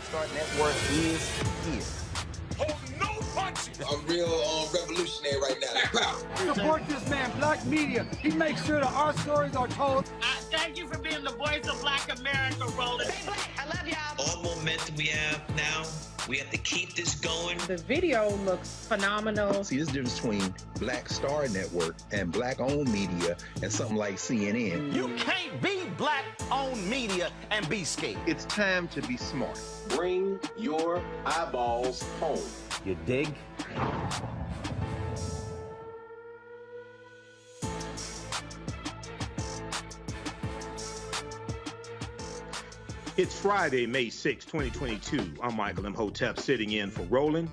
Start Network is here. Hold no punches! I'm real revolutionary right now. Support this man, Black Media. He makes sure that our stories are told. Thank you for being the voice of Black America, Roland. Stay black. I love y'all. All momentum we have now, we have to keep this going. The video looks phenomenal. See, this difference between Black Star Network and Black-owned media and something like CNN. You can't be Black-owned media and be scared. It's time to be smart. Bring your eyeballs home. You dig? It's Friday, May 6, 2022. I'm Michael Imhotep sitting in for Roland.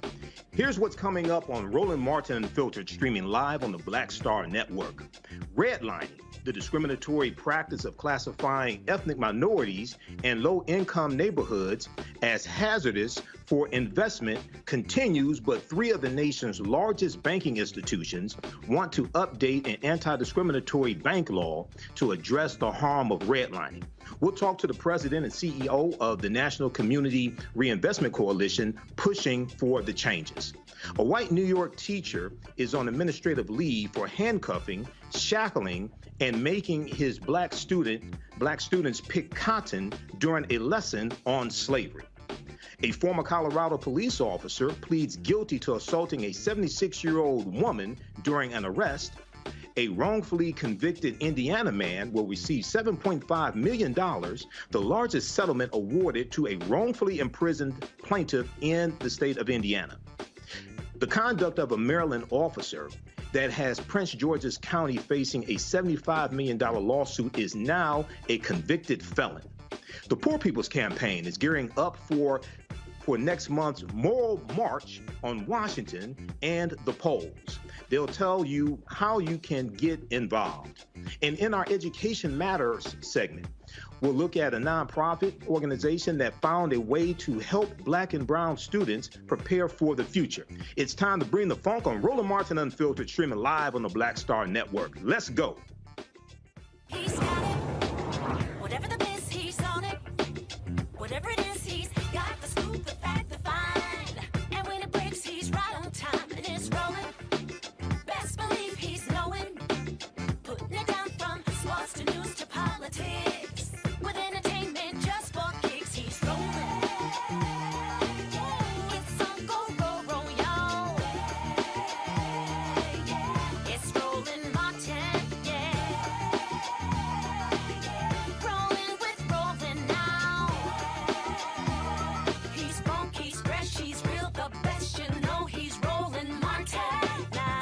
Here's what's coming up on Roland Martin Unfiltered, streaming live on the Black Star Network. Redlining, the discriminatory practice of classifying ethnic minorities and low-income neighborhoods as hazardous for investment continues, but three of the nation's largest banking institutions want to update an anti-discriminatory bank law to address the harm of redlining. We'll talk to the president and CEO of the National Community Reinvestment Coalition pushing for the changes. A white New York teacher is on administrative leave for handcuffing, shackling, and making his black students pick cotton during a lesson on slavery. A former Colorado police officer pleads guilty to assaulting a 76-year-old woman during an arrest. A wrongfully convicted Indiana man will receive $7.5 million, the largest settlement awarded to a wrongfully imprisoned plaintiff in the state of Indiana. The conduct of a Maryland officer that has Prince George's County facing a $75 million lawsuit is now a convicted felon. The Poor People's Campaign is gearing up for next month's Moral March on Washington and the polls. They'll tell you how you can get involved. And in our Education Matters segment, we'll look at a nonprofit organization that found a way to help Black and brown students prepare for the future. It's time to bring the funk on Roland Martin Unfiltered, streaming live on the Black Star Network. Let's go. He's got it. Whatever the biz, he's on it. Whatever it is, he's got the scoop, the fact, the find. And when it breaks, he's right on time and it's rolling. Best believe he's knowing. Putting it down from sports to news to politics. With entertainment just for kicks, he's rolling. It's on go, y'all. It's Roland Martin, yeah. Rolling with Roland now. He's funky, he's fresh, he's real, the best, you know he's Roland Martin now.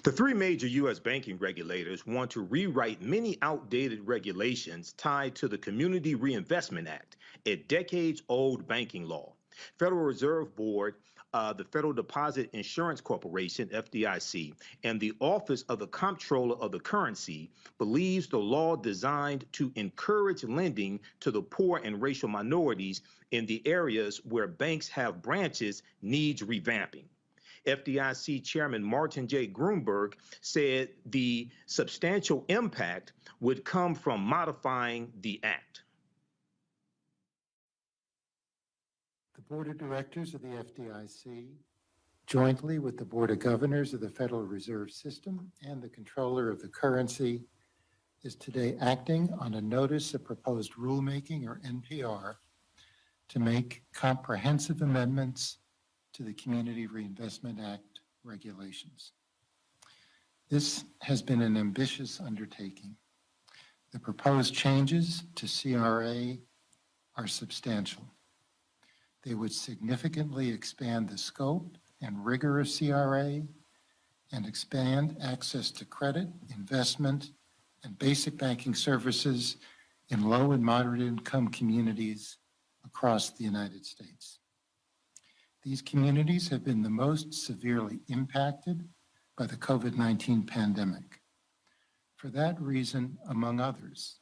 The three major U.S. banking regulators want to rewrite many outdated regulations tied to the Community Reinvestment Act, a decades-old banking law. Federal Reserve Board, the Federal Deposit Insurance Corporation, FDIC, and the Office of the Comptroller of the Currency believes the law designed to encourage lending to the poor and racial minorities in the areas where banks have branches needs revamping. FDIC Chairman Martin J. Grunberg said the substantial impact would come from modifying the act. The Board of Directors of the FDIC, jointly with the Board of Governors of the Federal Reserve System and the Controller of the Currency, is today acting on a Notice of Proposed Rulemaking, or NPR, to make comprehensive amendments to the Community Reinvestment Act regulations. This has been an ambitious undertaking. The proposed changes to CRA are substantial. They would significantly expand the scope and rigor of CRA and expand access to credit, investment, and basic banking services in low and moderate income communities across the United States. These communities have been the most severely impacted by the COVID-19 pandemic. For that reason, among others,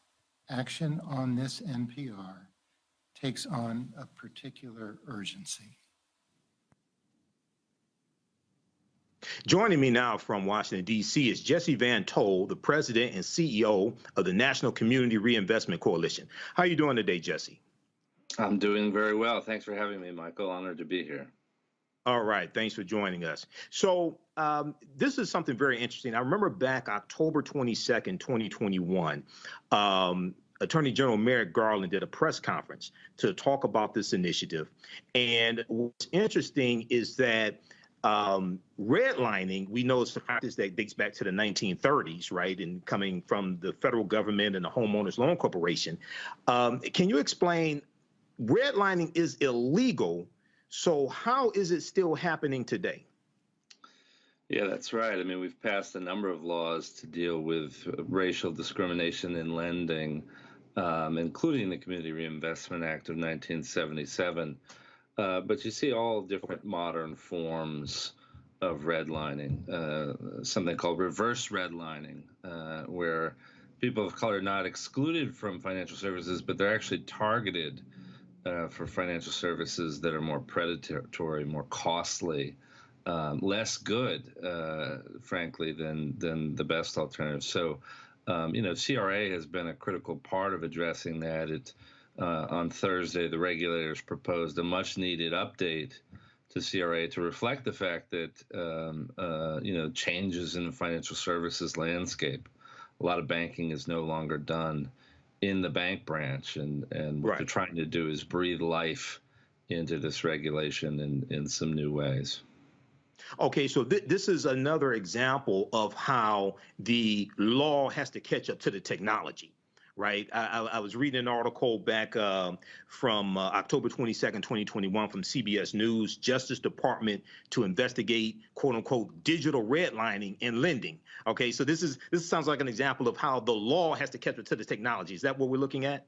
action on this NPR takes on a particular urgency. Joining me now from Washington, D.C. is Jesse Van Toll, the president and CEO of the National Community Reinvestment Coalition. How are you doing today, Jesse? I'm doing very well. Thanks for having me, Michael. Honored to be here. All right. Thanks for joining us. So this is something very interesting. I remember back October 22nd, 2021, Attorney General Merrick Garland did a press conference to talk about this initiative. And what's interesting is that redlining, we know it's a practice that dates back to the 1930s, right? And coming from the federal government and the Homeowners Loan Corporation. Can you explain, redlining is illegal, so how is it still happening today? Yeah, that's right. I mean, we've passed a number of laws to deal with racial discrimination in lending, including the Community Reinvestment Act of 1977. But you see all different modern forms of redlining, something called reverse redlining, where people of color are not excluded from financial services, but they're actually targeted for financial services that are more predatory, more costly, less good, frankly, than the best alternative. So, CRA has been a critical part of addressing that. On Thursday, the regulators proposed a much-needed update to CRA to reflect the fact that, changes in the financial services landscape. A lot of banking is no longer done in the bank branch, and what they're trying to do is breathe life into this regulation in some new ways. Okay, so this is another example of how the law has to catch up to the technology, right? I was reading an article back from October 22nd, 2021 from CBS News, Justice Department to investigate, quote unquote, digital redlining in lending. Okay, so this sounds like an example of how the law has to catch up to the technology. Is that what we're looking at?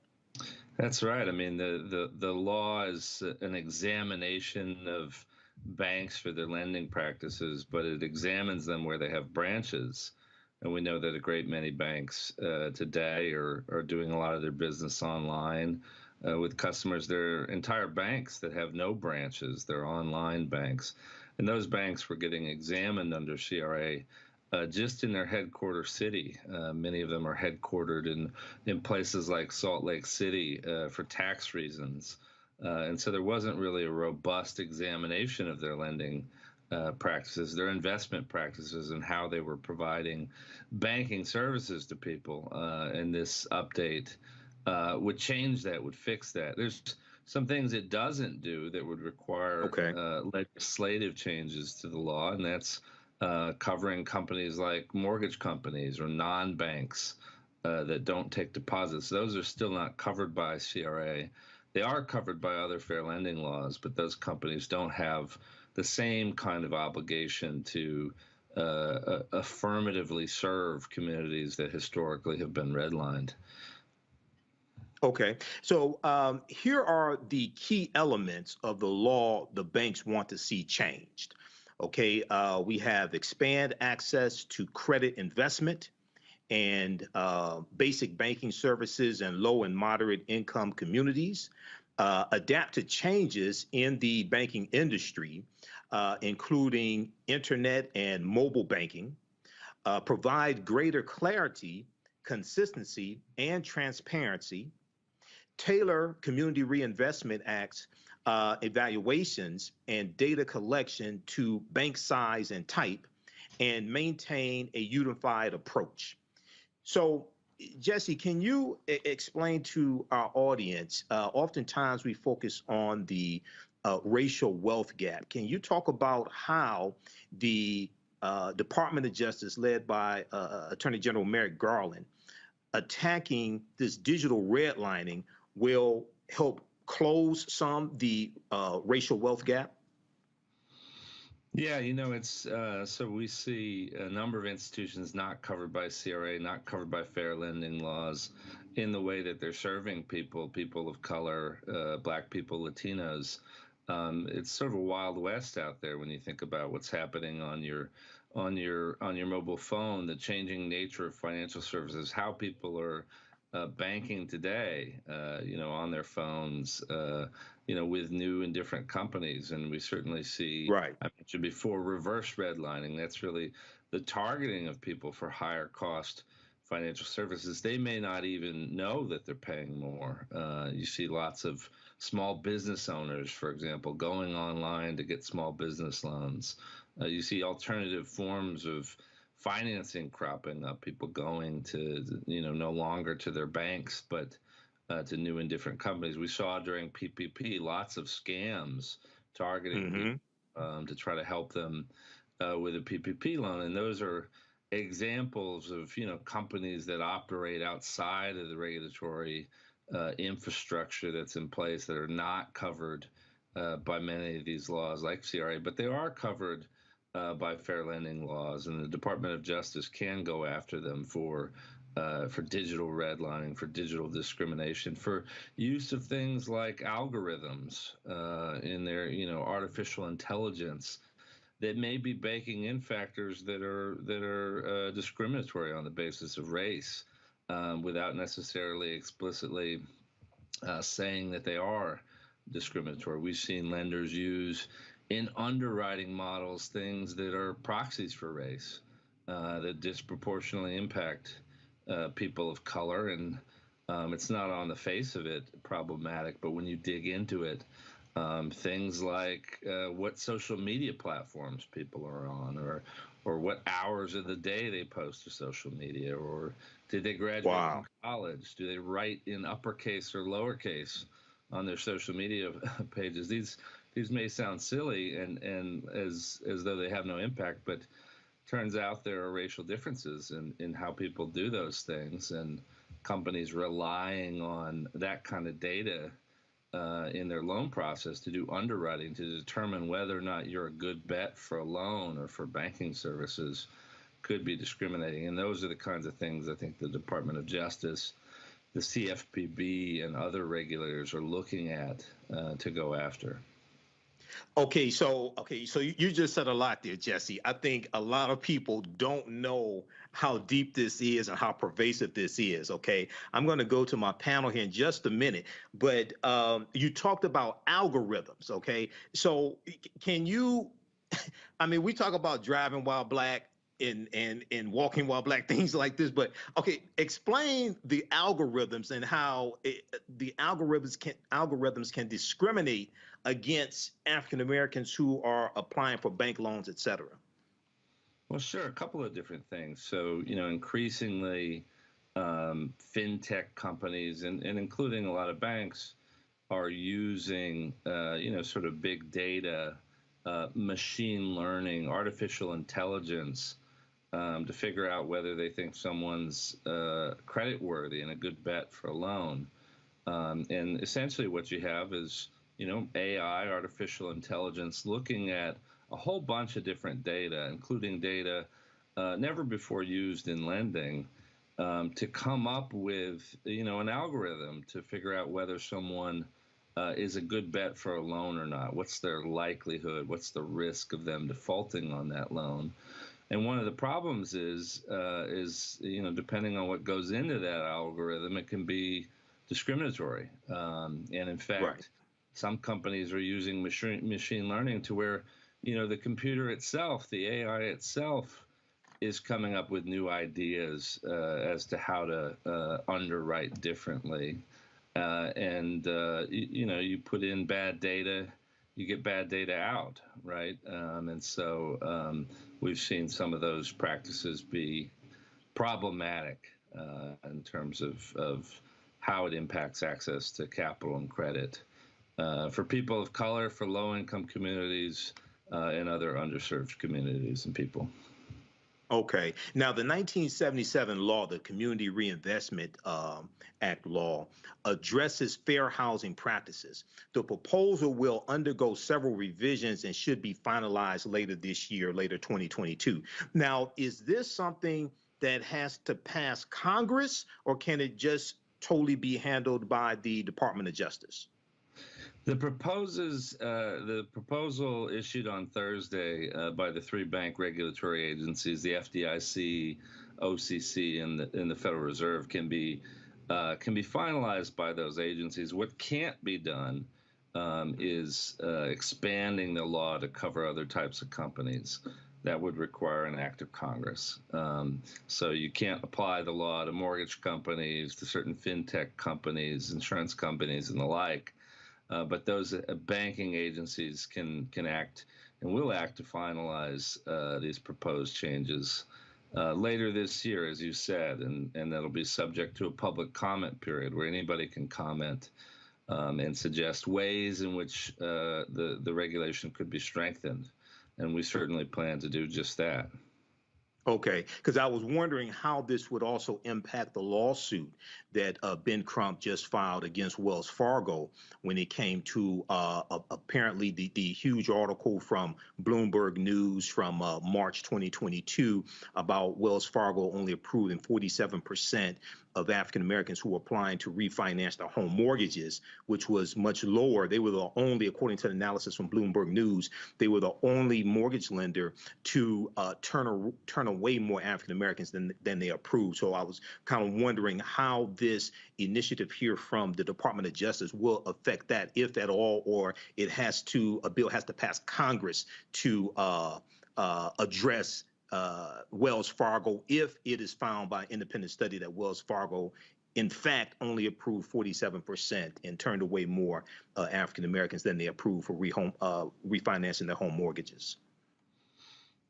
That's right. I mean, the law is an examination of banks for their lending practices, but it examines them where they have branches. And we know that a great many banks today are doing a lot of their business online with customers. There are entire banks that have no branches. They're online banks. And those banks were getting examined under CRA just in their headquarter city. Many of them are headquartered in places like Salt Lake City for tax reasons. And so there wasn't really a robust examination of their lending practices, their investment practices, and how they were providing banking services to people. And this update would change that, would fix that. There's some things it doesn't do that would require legislative changes to the law, and that's covering companies like mortgage companies or non-banks that don't take deposits. Those are still not covered by CRA. They are covered by other fair lending laws, but those companies don't have the same kind of obligation to affirmatively serve communities that historically have been redlined. Okay, so here are the key elements of the law the banks want to see changed. Okay, we have expand access to credit investment and basic banking services in low and moderate income communities, adapt to changes in the banking industry, including internet and mobile banking, provide greater clarity, consistency, and transparency, tailor Community Reinvestment Act's evaluations and data collection to bank size and type, and maintain a unified approach. So, Jesse, can you explain to our audience, oftentimes we focus on the racial wealth gap. Can you talk about how the Department of Justice, led by Attorney General Merrick Garland, attacking this digital redlining will help close the racial wealth gap? Yeah, it's so we see a number of institutions not covered by CRA, not covered by fair lending laws in the way that they're serving people of color, Black people, Latinos. It's sort of a wild west out there when you think about what's happening on your mobile phone, the changing nature of financial services, how people are banking today, on their phones, with new and different companies. And we certainly see, Right. I mentioned before, reverse redlining. That's really the targeting of people for higher cost financial services. They may not even know that they're paying more. You see lots of small business owners, for example, going online to get small business loans. You see alternative forms of financing cropping up, people going to, no longer to their banks, but to new and different companies. We saw during PPP lots of scams targeting people to try to help them with a PPP loan. And those are examples of, companies that operate outside of the regulatory infrastructure that's in place that are not covered by many of these laws like CRA, but they are covered by fair lending laws, and the Department of Justice can go after them for digital redlining, for digital discrimination, for use of things like algorithms in their, artificial intelligence that may be baking in factors that are discriminatory on the basis of race, without necessarily explicitly saying that they are discriminatory. We've seen lenders use in underwriting models things that are proxies for race, that disproportionately impact people of color. And it's not on the face of it problematic, but when you dig into it, things like what social media platforms people are on, or what hours of the day they post to social media, or did they graduate from college? Do they write in uppercase or lowercase on their social media pages? These may sound silly and as though they have no impact, but turns out there are racial differences in how people do those things, and companies relying on that kind of data in their loan process to do underwriting to determine whether or not you're a good bet for a loan or for banking services could be discriminating. And those are the kinds of things I think the Department of Justice, the CFPB, and other regulators are looking at to go after. Okay, so you just said a lot there, Jesse. I think a lot of people don't know how deep this is and how pervasive this is. Okay, I'm going to go to my panel here in just a minute, but you talked about algorithms. Okay, so can you? I mean, we talk about driving while black and walking while black, things like this. But okay, explain the algorithms and how the algorithms can discriminate against African Americans who are applying for bank loans, et cetera. Well, sure, a couple of different things. So, increasingly, fintech companies and including a lot of banks are using, sort of big data, machine learning, artificial intelligence to figure out whether they think someone's creditworthy and a good bet for a loan. And essentially what you have is, AI, artificial intelligence, looking at a whole bunch of different data, including data never before used in lending, to come up with, an algorithm to figure out whether someone is a good bet for a loan or not. What's their likelihood? What's the risk of them defaulting on that loan? And one of the problems is depending on what goes into that algorithm, it can be discriminatory. And in fact, some companies are using machine learning to where, the computer itself, the AI itself, is coming up with new ideas as to how to underwrite differently. You put in bad data, you get bad data out, right? And so we've seen some of those practices be problematic in terms of how it impacts access to capital and credit for people of color, for low-income communities, and other underserved communities and people. Okay. Now, the 1977 law, the Community Reinvestment Act law, addresses fair housing practices. The proposal will undergo several revisions and should be finalized later this year, later 2022. Now, is this something that has to pass Congress, or can it just totally be handled by the Department of Justice? The proposal issued on Thursday by the three bank regulatory agencies, the FDIC, OCC, and the Federal Reserve, can be can be finalized by those agencies. What can't be done is expanding the law to cover other types of companies. That would require an act of Congress. So you can't apply the law to mortgage companies, to certain fintech companies, insurance companies, and the like. But those banking agencies can act and will act to finalize these proposed changes later this year, as you said, and that'll be subject to a public comment period where anybody can comment and suggest ways in which the regulation could be strengthened. And we certainly plan to do just that. Okay, because I was wondering how this would also impact the lawsuit that Ben Crump just filed against Wells Fargo when it came to apparently the huge article from Bloomberg News from March 2022 about Wells Fargo only approving 47% of African Americans who were applying to refinance their home mortgages, which was much lower. They were the only, according to the analysis from Bloomberg News, they were the only mortgage lender to turn away more African Americans than they approved. So I was kind of wondering how this initiative here from the Department of Justice will affect that, if at all, or a bill has to pass Congress to address Wells Fargo if it is found by an independent study that Wells Fargo in fact only approved 47% and turned away more African Americans than they approved for refinancing their home mortgages.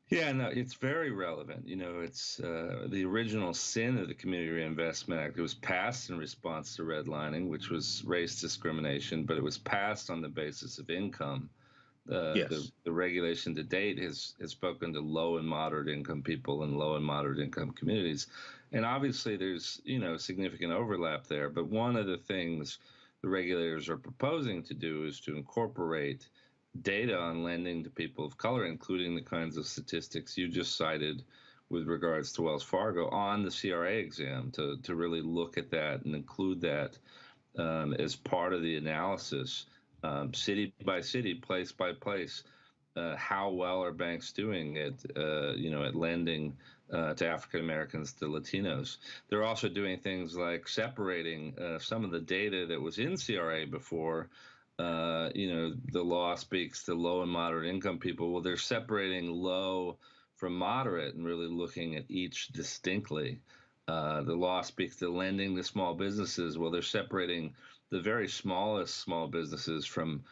Yeah, no, it's very relevant. You know, it's the original sin of the Community Reinvestment Act. It was passed in response to redlining, which was race discrimination, but it was passed on the basis of income. Yes. The regulation to date has spoken to low and moderate income people and low and moderate income communities. And obviously there's, significant overlap there. But one of the things the regulators are proposing to do is to incorporate data on lending to people of color, including the kinds of statistics you just cited with regards to Wells Fargo, on the CRA exam to really look at that and include that as part of the analysis. City by city, place by place, how well are banks doing at lending to African Americans, to Latinos? They're also doing things like separating some of the data that was in CRA before. The law speaks to low and moderate income people. Well, they're separating low from moderate and really looking at each distinctly. The law speaks to lending to small businesses. Well, they're separating the very smallest small businesses from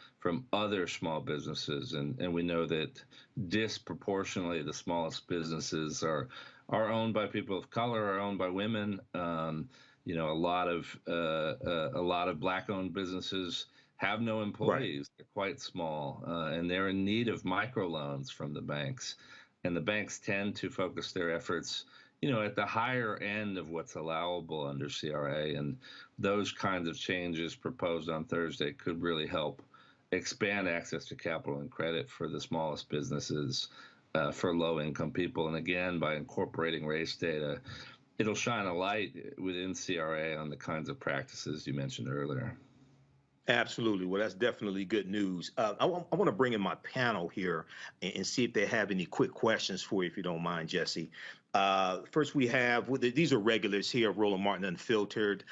other small businesses, and we know that disproportionately the smallest businesses are owned by people of color, are owned by women. A lot of Black-owned businesses have no employees. Right. They're quite small, and they're in need of microloans from the banks, and the banks tend to focus their efforts at the higher end of what's allowable under CRA, and those kinds of changes proposed on Thursday could really help expand access to capital and credit for the smallest businesses, for low-income people. And again, by incorporating race data, it'll shine a light within CRA on the kinds of practices you mentioned earlier. Absolutely. Well, that's definitely good news. I want to bring in my panel here and see if they have any quick questions for you, if you don't mind, Jesse. First, we have, these are regulars here, Roland Martin Unfiltered.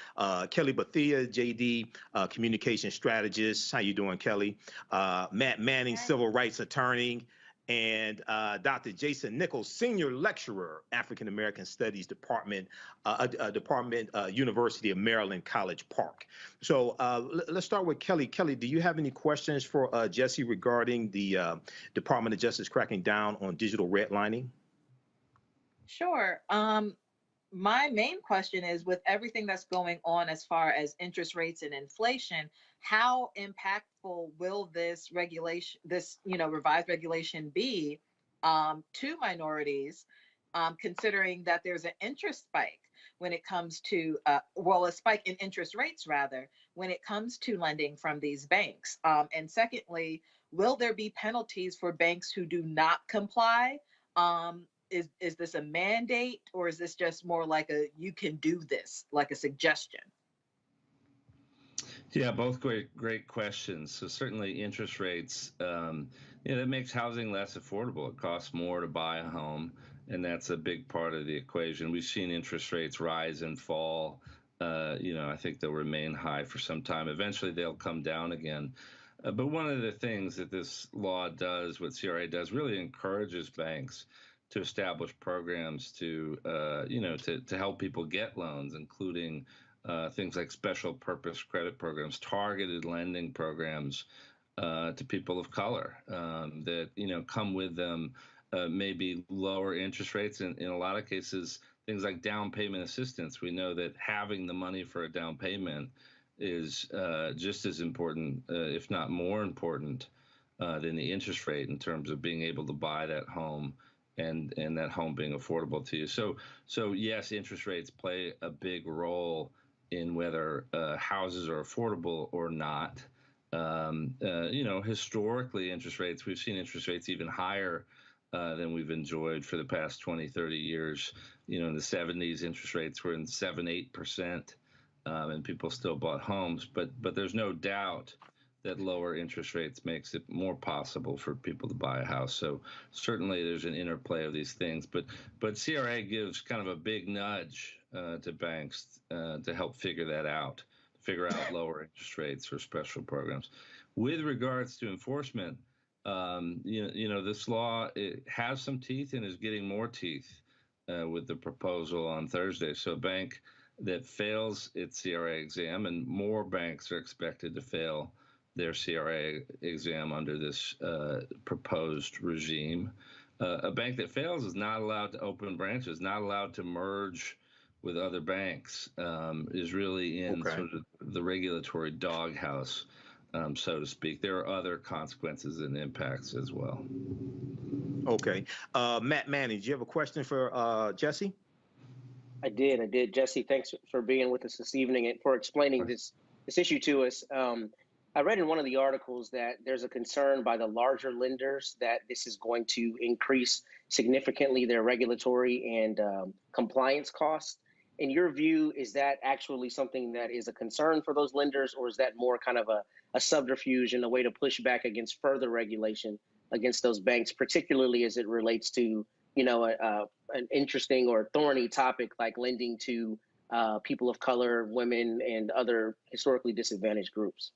Kelly Bethia, JD, communication strategist. How you doing, Kelly? Matt Manning, civil rights attorney. And Dr. Jason Nichols, senior lecturer, African American Studies Department, University of Maryland, College Park. So let's start with Kelly. Kelly, do you have any questions for Jesse regarding the Department of Justice cracking down on digital redlining? Sure. My main question is, with everything that's going on as far as interest rates and inflation, how impactful will this regulation, revised regulation be to minorities, considering that there's an interest spike when it comes to, a spike in interest rates, rather, when it comes to lending from these banks? And secondly, will there be penalties for banks who do not comply? Is this a mandate, or is this just more like you can do this, like a suggestion? Yeah, both great questions. So certainly interest rates, that makes housing less affordable. It costs more to buy a home, and that's a big part of the equation. We've seen interest rates rise and fall I think they'll remain high for some time. Eventually, they'll come down again. But one of the things that this law does, what CRA does, really encourages banks to establish programs to help people get loans, including things like special purpose credit programs, targeted lending programs to people of color that come with them maybe lower interest rates, and in a lot of cases things like down payment assistance. We know that having the money for a down payment is just as important, if not more important, than the interest rate in terms of being able to buy that home and that home being affordable to you. So yes, interest rates play a big role in whether houses are affordable or not. Historically, we've seen interest rates even higher than we've enjoyed for the past 20, 30 years. In the 70s, interest rates were in 7-8%, and people still bought homes. But there's no doubt that lower interest rates makes it more possible for people to buy a house. So certainly there's an interplay of these things. But CRA gives kind of a big nudge to banks to help figure that out, figure out lower interest rates or special programs. With regards to enforcement, this law, it has some teeth and is getting more teeth with the proposal on Thursday. So a bank that fails its CRA exam, and more banks are expected to fail their CRA exam under this proposed regime. A bank that fails is not allowed to open branches, not allowed to merge with other banks, is really in sort of the regulatory doghouse, so to speak. There are other consequences and impacts as well. Okay. Matt Manning, do you have a question for Jesse? I did. Jesse, thanks for being with us this evening and for explaining this issue to us. I read in one of the articles that there's a concern by the larger lenders that this is going to increase significantly their regulatory and compliance costs. In your view, is that actually something that is a concern for those lenders, or is that more kind of a subterfuge and a way to push back against further regulation against those banks, particularly as it relates to, an interesting or thorny topic like lending to people of color, women, and other historically disadvantaged groups?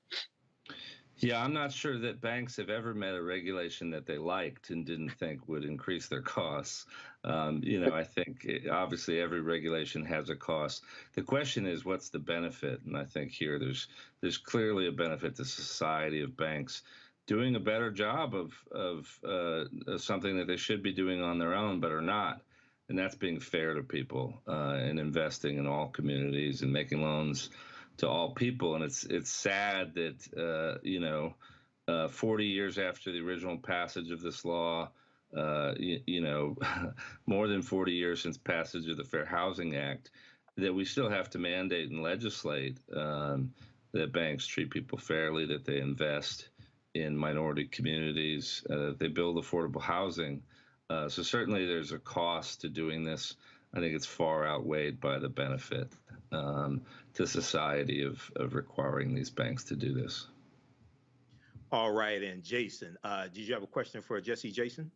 Yeah, I'm not sure that banks have ever met a regulation that they liked and didn't think would increase their costs. I think obviously every regulation has a cost. The question is, what's the benefit? And I think here there's clearly a benefit to society of banks doing a better job of something that they should be doing on their own but are not. And that's being fair to people and investing in all communities and making loans to all people. And it's sad that 40 years after the original passage of this law, more than 40 years since passage of the Fair Housing Act, that we still have to mandate and legislate that banks treat people fairly, that they invest in minority communities, that they build affordable housing. So certainly there's a cost to doing this. I think it's far outweighed by the benefit to society of requiring these banks to do this. All right, and Jason, did you have a question for Jesse, Jason?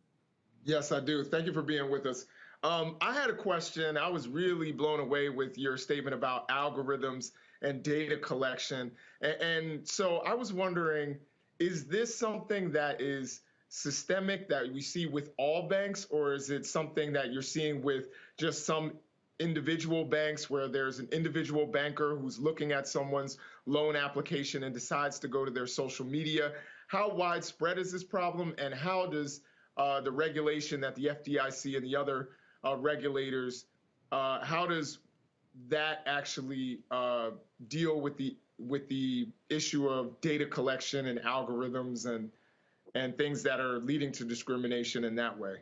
Yes, I do. Thank you for being with us. I had a question. I was really blown away with your statement about algorithms and data collection. And so I was wondering, is this something that is systemic that we see with all banks, or is it something that you're seeing with just some individual banks where there's an individual banker who's looking at someone's loan application and decides to go to their social media? How widespread is this problem, and how does the regulation that the FDIC and the other regulators, how does that actually deal with the issue of data collection and algorithms and things that are leading to discrimination in that way?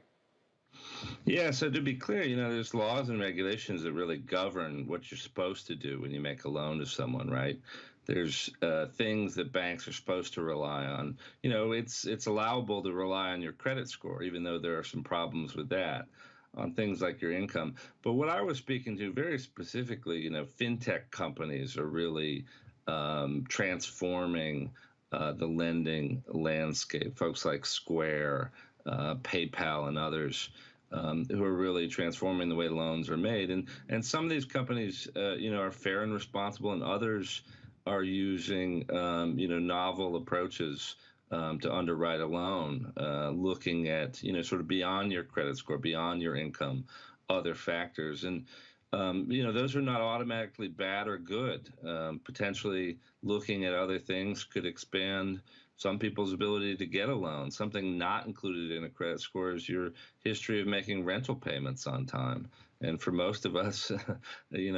Yeah, so to be clear, there's laws and regulations that really govern what you're supposed to do when you make a loan to someone, right? There's things that banks are supposed to rely on. It's allowable to rely on your credit score, even though there are some problems with that, on things like your income. But what I was speaking to very specifically, fintech companies are really transforming the lending landscape. Folks like Square, PayPal, and others who are really transforming the way loans are made. And some of these companies, are fair and responsible, and others are using, novel approaches to underwrite a loan, looking at, sort of beyond your credit score, beyond your income, other factors. And, those are not automatically bad or good. Potentially looking at other things could expand some people's ability to get a loan. Something not included in a credit score is your history of making rental payments on time. And for most of us,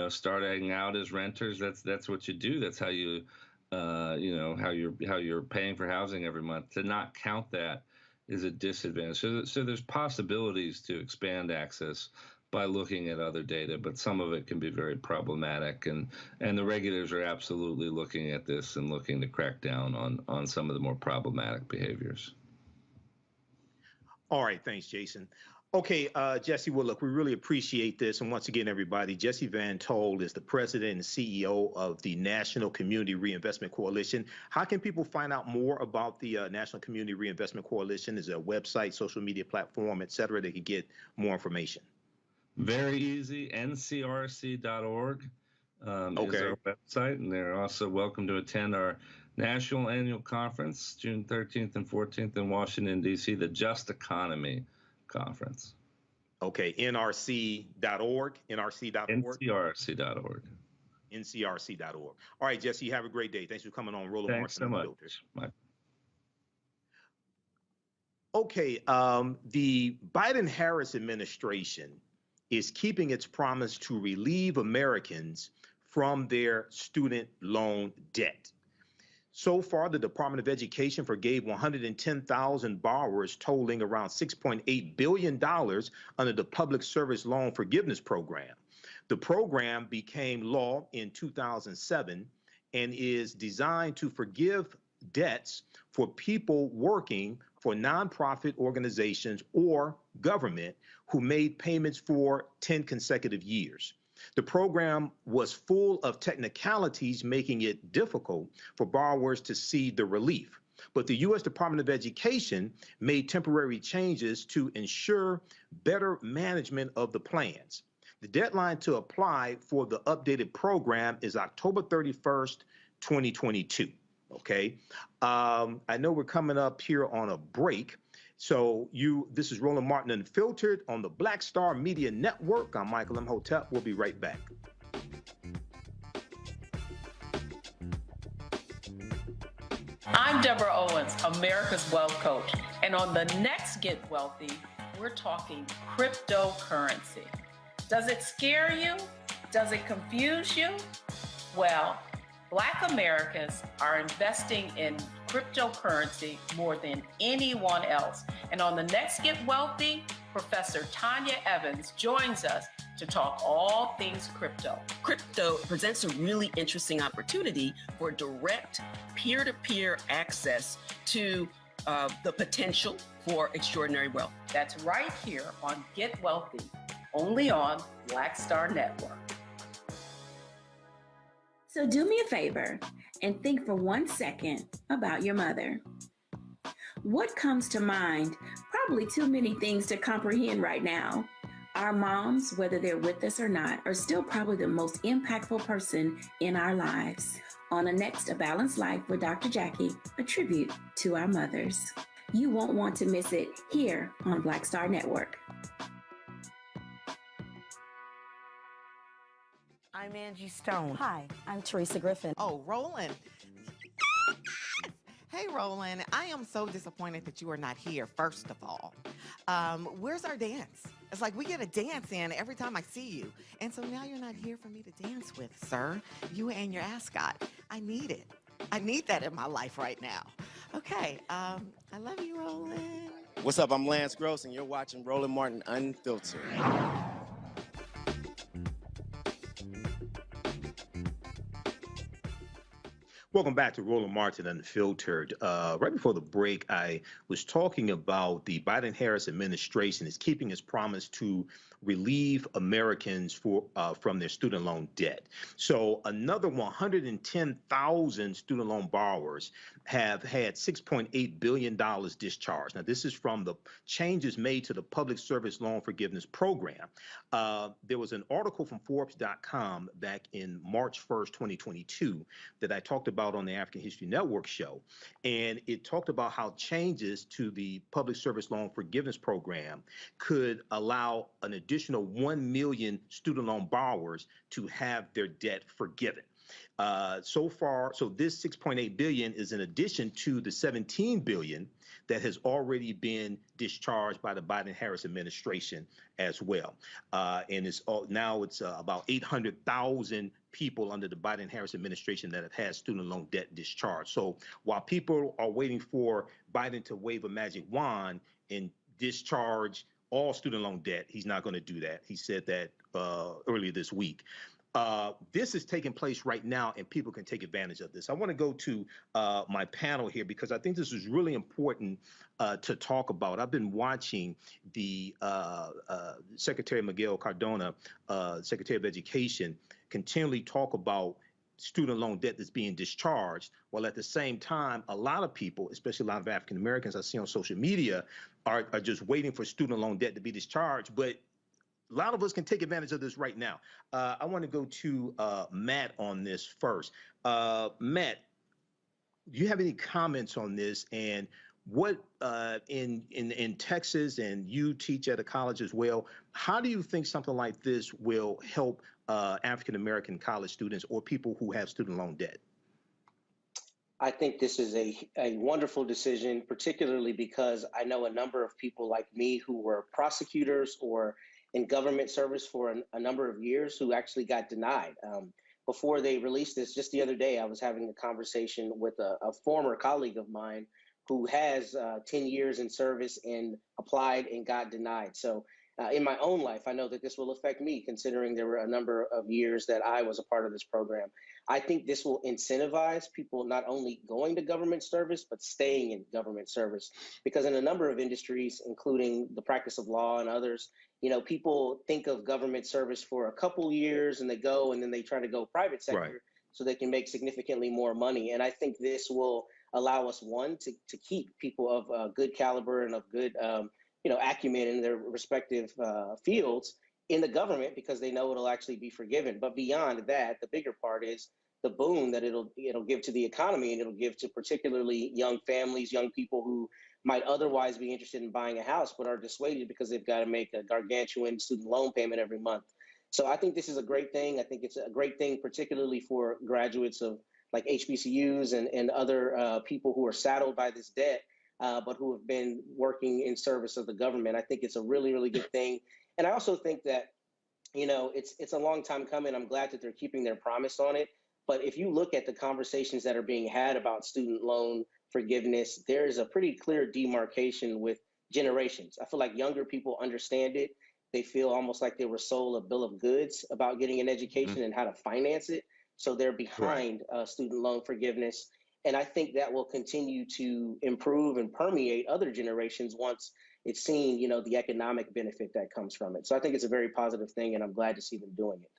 starting out as renters, that's what you do. That's how you, how you're paying for housing every month. To not count that is a disadvantage. So there's possibilities to expand access by looking at other data, but some of it can be very problematic. And the regulators are absolutely looking at this and looking to crack down on some of the more problematic behaviors. All right, thanks, Jason. Okay, Jesse, well, look, we really appreciate this. And once again, everybody, Jesse Van Tol is the president and CEO of the National Community Reinvestment Coalition. How can people find out more about the National Community Reinvestment Coalition? Is there a website, social media platform, et cetera, they can get more information? Very easy, ncrc.org is our website, and they're also welcome to attend our national annual conference, June 13th and 14th in Washington, D.C., the Just Economy Conference. Okay, nrc.org, nrc.org? ncrc.org. ncrc.org. All right, Jesse, have a great day. Thanks for coming on Roland Thanks Martin so much. Okay, the Biden-Harris administration is keeping its promise to relieve Americans from their student loan debt. So far, the Department of Education forgave 110,000 borrowers totaling around $6.8 billion under the Public Service Loan Forgiveness Program. The program became law in 2007 and is designed to forgive debts for people working for nonprofit organizations or government who made payments for 10 consecutive years. The program was full of technicalities, making it difficult for borrowers to see the relief. But the U.S. Department of Education made temporary changes to ensure better management of the plans. The deadline to apply for the updated program is October 31st, 2022. Okay. I know we're coming up here on a break. So this is Roland Martin Unfiltered on the Black Star Media Network. I'm Michael Imhotep. We'll be right back. I'm Deborah Owens, America's Wealth Coach. And on the next Get Wealthy, we're talking cryptocurrency. Does it scare you? Does it confuse you? Well, Black Americans are investing in cryptocurrency more than anyone else. And on the next Get Wealthy, Professor Tanya Evans joins us to talk all things crypto. Crypto presents a really interesting opportunity for direct peer-to-peer access to the potential for extraordinary wealth. That's right here on Get Wealthy, only on Black Star Network. So do me a favor and think for 1 second about your mother. What comes to mind? Probably too many things to comprehend right now. Our moms, whether they're with us or not, are still probably the most impactful person in our lives. On the next A Balanced Life with Dr. Jackie, a tribute to our mothers. You won't want to miss it here on Black Star Network. I'm Angie Stone. Hi, I'm Teresa Griffin. Oh, Roland. Hey, Roland. I am so disappointed that you are not here, first of all. Where's our dance? It's like we get a dance in every time I see you. And so now you're not here for me to dance with, sir. You and your ascot. I need it. I need that in my life right now. Okay. I love you, Roland. What's up? I'm Lance Gross, and you're watching Roland Martin Unfiltered. Welcome back to Roland Martin Unfiltered. Right before the break, I was talking about the Biden-Harris administration is keeping its promise to relieve Americans from their student loan debt. So another 110,000 student loan borrowers have had $6.8 billion discharged. Now, this is from the changes made to the Public Service Loan Forgiveness Program. There was an article from Forbes.com back in March 1st, 2022, that I talked about on the African History Network show. And it talked about how changes to the Public Service Loan Forgiveness Program could allow an additional 1 million student loan borrowers to have their debt forgiven. So this 6.8 billion is in addition to the 17 billion that has already been discharged by the Biden-Harris administration as well. And it's about 800,000 people under the Biden-Harris administration that have had student loan debt discharged. So while people are waiting for Biden to wave a magic wand and discharge all student loan debt, he's not going to do that. He said that earlier this week. This is taking place right now, and people can take advantage of this. I want to go to my panel here because I think this is really important to talk about. I've been watching the Secretary Miguel Cardona, Secretary of Education, continually talk about student loan debt that's being discharged, while at the same time, a lot of people, especially a lot of African Americans I see on social media, are just waiting for student loan debt to be discharged. But a lot of us can take advantage of this right now. I want to go to Matt on this first. Matt, do you have any comments on this? And what in Texas, and you teach at a college as well, how do you think something like this will help African-American college students or people who have student loan debt? I think this is a wonderful decision, particularly because I know a number of people like me who were prosecutors or in government service for a number of years who actually got denied. Before they released this, just the other day, I was having a conversation with a former colleague of mine who has 10 years in service and applied and got denied. So in my own life, I know that this will affect me, considering there were a number of years that I was a part of this program. I think this will incentivize people not only going to government service, but staying in government service. Because in a number of industries, including the practice of law and others, people think of government service for a couple years and they go and then they try to go private sector so they can make significantly more money. And I think this will allow us, one, to keep people of good caliber and of good acumen in their respective fields in the government, because they know it'll actually be forgiven. But beyond that, the bigger part is the boon that it'll give to the economy, and it'll give to particularly young families, young people who might otherwise be interested in buying a house but are dissuaded because they've got to make a gargantuan student loan payment every month. So I think this is a great thing. I think it's a great thing, particularly for graduates of like HBCUs and other people who are saddled by this debt, but who have been working in service of the government. I think it's a really, really good thing. And I also think that, it's a long time coming. I'm glad that they're keeping their promise on it. But if you look at the conversations that are being had about student loan forgiveness, there's a pretty clear demarcation with generations. I feel like younger people understand it. They feel almost like they were sold a bill of goods about getting an education and how to finance it. So they're behind student loan forgiveness. And I think that will continue to improve and permeate other generations once it's seen, the economic benefit that comes from it. So I think it's a very positive thing, and I'm glad to see them doing it.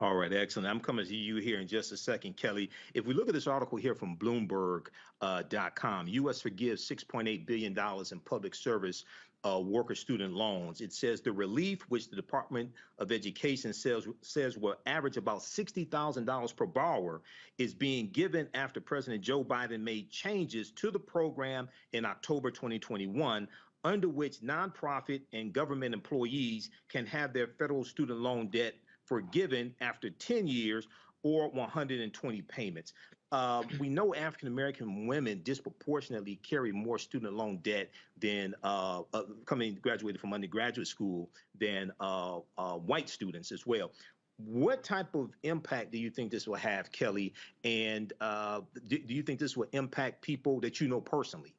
All right, excellent. I'm coming to you here in just a second, Kelly. If we look at this article here from Bloomberg.com, U.S. forgives $6.8 billion in public service worker student loans. It says the relief, which the Department of Education says will average about $60,000 per borrower, is being given after President Joe Biden made changes to the program in October 2021, under which nonprofit and government employees can have their federal student loan debt forgiven after 10 years or 120 payments. We know African-American women disproportionately carry more student loan debt than graduated from undergraduate school than white students as well. What type of impact do you think this will have, Kelly? And do you think this will impact people that you know personally?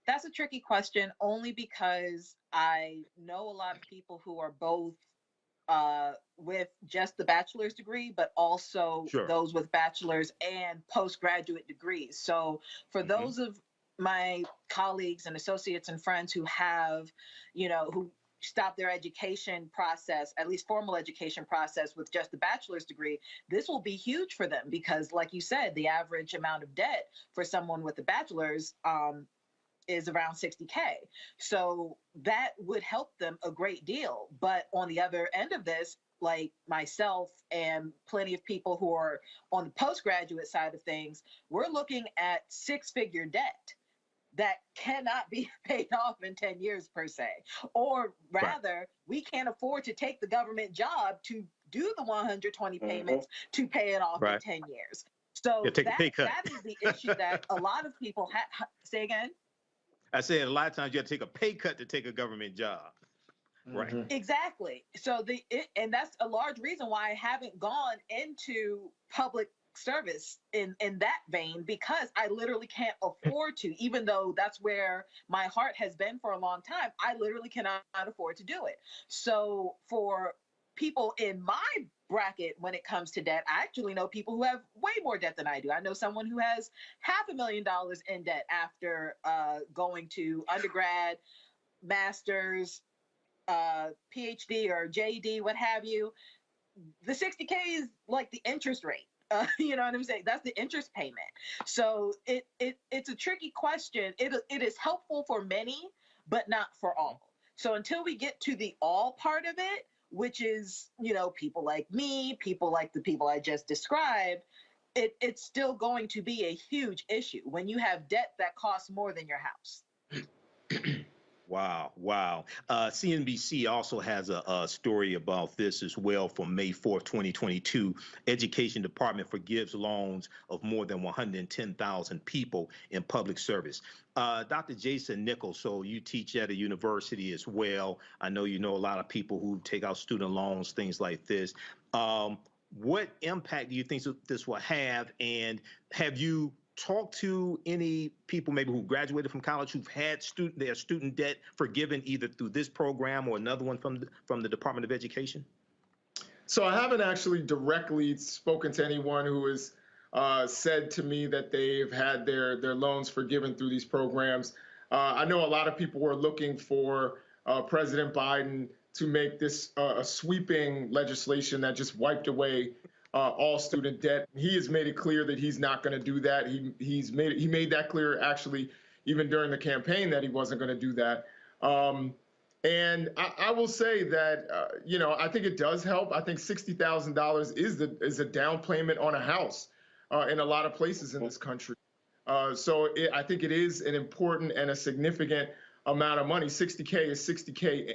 That's a tricky question, only because I know a lot of people who are both with just the bachelor's degree, but also those with bachelor's and postgraduate degrees. So for those of my colleagues and associates and friends who have, who stop their education process, at least formal education process, with just a bachelor's degree, this will be huge for them because, like you said, the average amount of debt for someone with a bachelor's is around 60K. So that would help them a great deal. But on the other end of this, like myself and plenty of people who are on the postgraduate side of things, we're looking at six-figure debt that cannot be paid off in 10 years per se. Or rather, we can't afford to take the government job to do the 120 payments to pay it off in 10 years. So that is the issue that a lot of people say again? I said a lot of times you have to take a pay cut to take a government job. Right. Exactly. So and that's a large reason why I haven't gone into public service in that vein, because I literally can't afford to, even though that's where my heart has been for a long time. I literally cannot afford to do it. So for people in my bracket, when it comes to debt, I actually know people who have way more debt than I do. I know someone who has $500,000 in debt after going to undergrad, master's, PhD or JD, what have you. The 60K is like the interest rate. You know what I'm saying? That's the interest payment. So it's a tricky question. It is helpful for many, but not for all. So until we get to the all part of it, which is, people like me, people like the people I just described, it's still going to be a huge issue when you have debt that costs more than your house. Wow. CNBC also has a story about this as well from May 4th, 2022. Education Department forgives loans of more than 110,000 people in public service. Dr. Jason Nichols, so you teach at a university as well. I know you know a lot of people who take out student loans, things like this. What impact do you think this will have? And have you talked to any people maybe who graduated from college who've had their student debt forgiven either through this program or another one from the Department of Education? So I haven't actually directly spoken to anyone who has said to me that they've had their loans forgiven through these programs. I know a lot of people were looking for President Biden to make this a sweeping legislation that just wiped away all student debt. He has made it clear that he's not going to do that. He made that clear actually even during the campaign that he wasn't going to do that. And I will say that I think it does help. I think $60,000 is a down payment on a house in a lot of places in this country. So I think it is an important and a significant amount of money. 60K is 60K.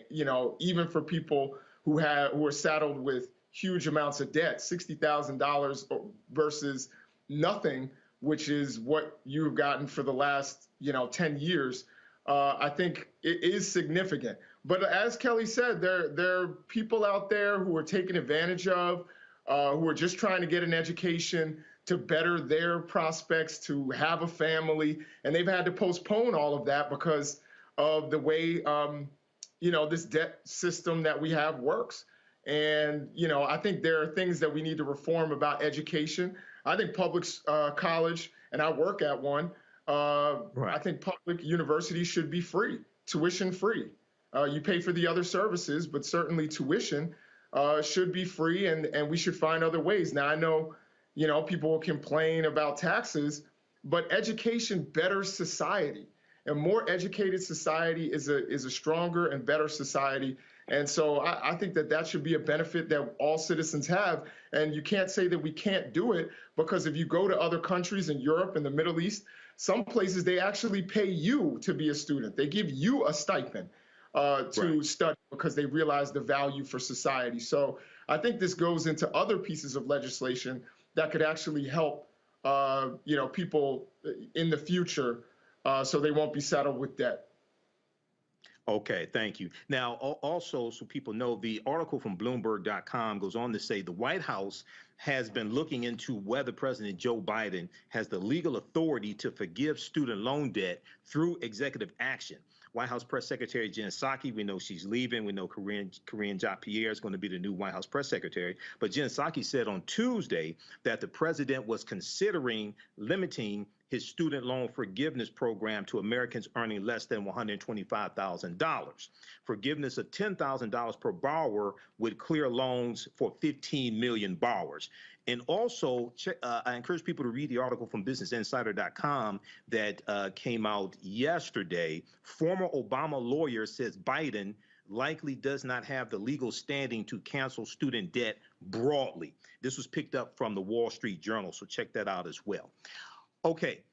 Even for people who are saddled with huge amounts of debt, $60,000 versus nothing, which is what you've gotten for the last 10 years. I think it is significant. But as Kelly said, there are people out there who are taken advantage of, who are just trying to get an education to better their prospects, to have a family, and they've had to postpone all of that because of the way this debt system that we have works. And, I think there are things that we need to reform about education. I think public college, and I work at one, I think public universities should be free, tuition free. You pay for the other services, but certainly tuition should be free, and we should find other ways. Now, I know, people will complain about taxes, but education betters society. A more educated society is a stronger and better society. And so I think that should be a benefit that all citizens have. And you can't say that we can't do it, because if you go to other countries in Europe and the Middle East, some places they actually pay you to be a student. They give you a stipend to study because they realize the value for society. So I think this goes into other pieces of legislation that could actually help people in the future so they won't be saddled with debt. Okay, thank you. Now, also, so people know, the article from Bloomberg.com goes on to say the White House has been looking into whether President Joe Biden has the legal authority to forgive student loan debt through executive action. White House Press Secretary Jen Psaki, we know she's leaving. We know Karine Jean-Pierre is going to be the new White House Press Secretary. But Jen Psaki said on Tuesday that the president was considering limiting his student loan forgiveness program to Americans earning less than $125,000. Forgiveness of $10,000 per borrower would clear loans for 15 million borrowers. And also, I encourage people to read the article from BusinessInsider.com that came out yesterday. Former Obama lawyer says Biden likely does not have the legal standing to cancel student debt broadly. This was picked up from the Wall Street Journal, so check that out as well. Okay,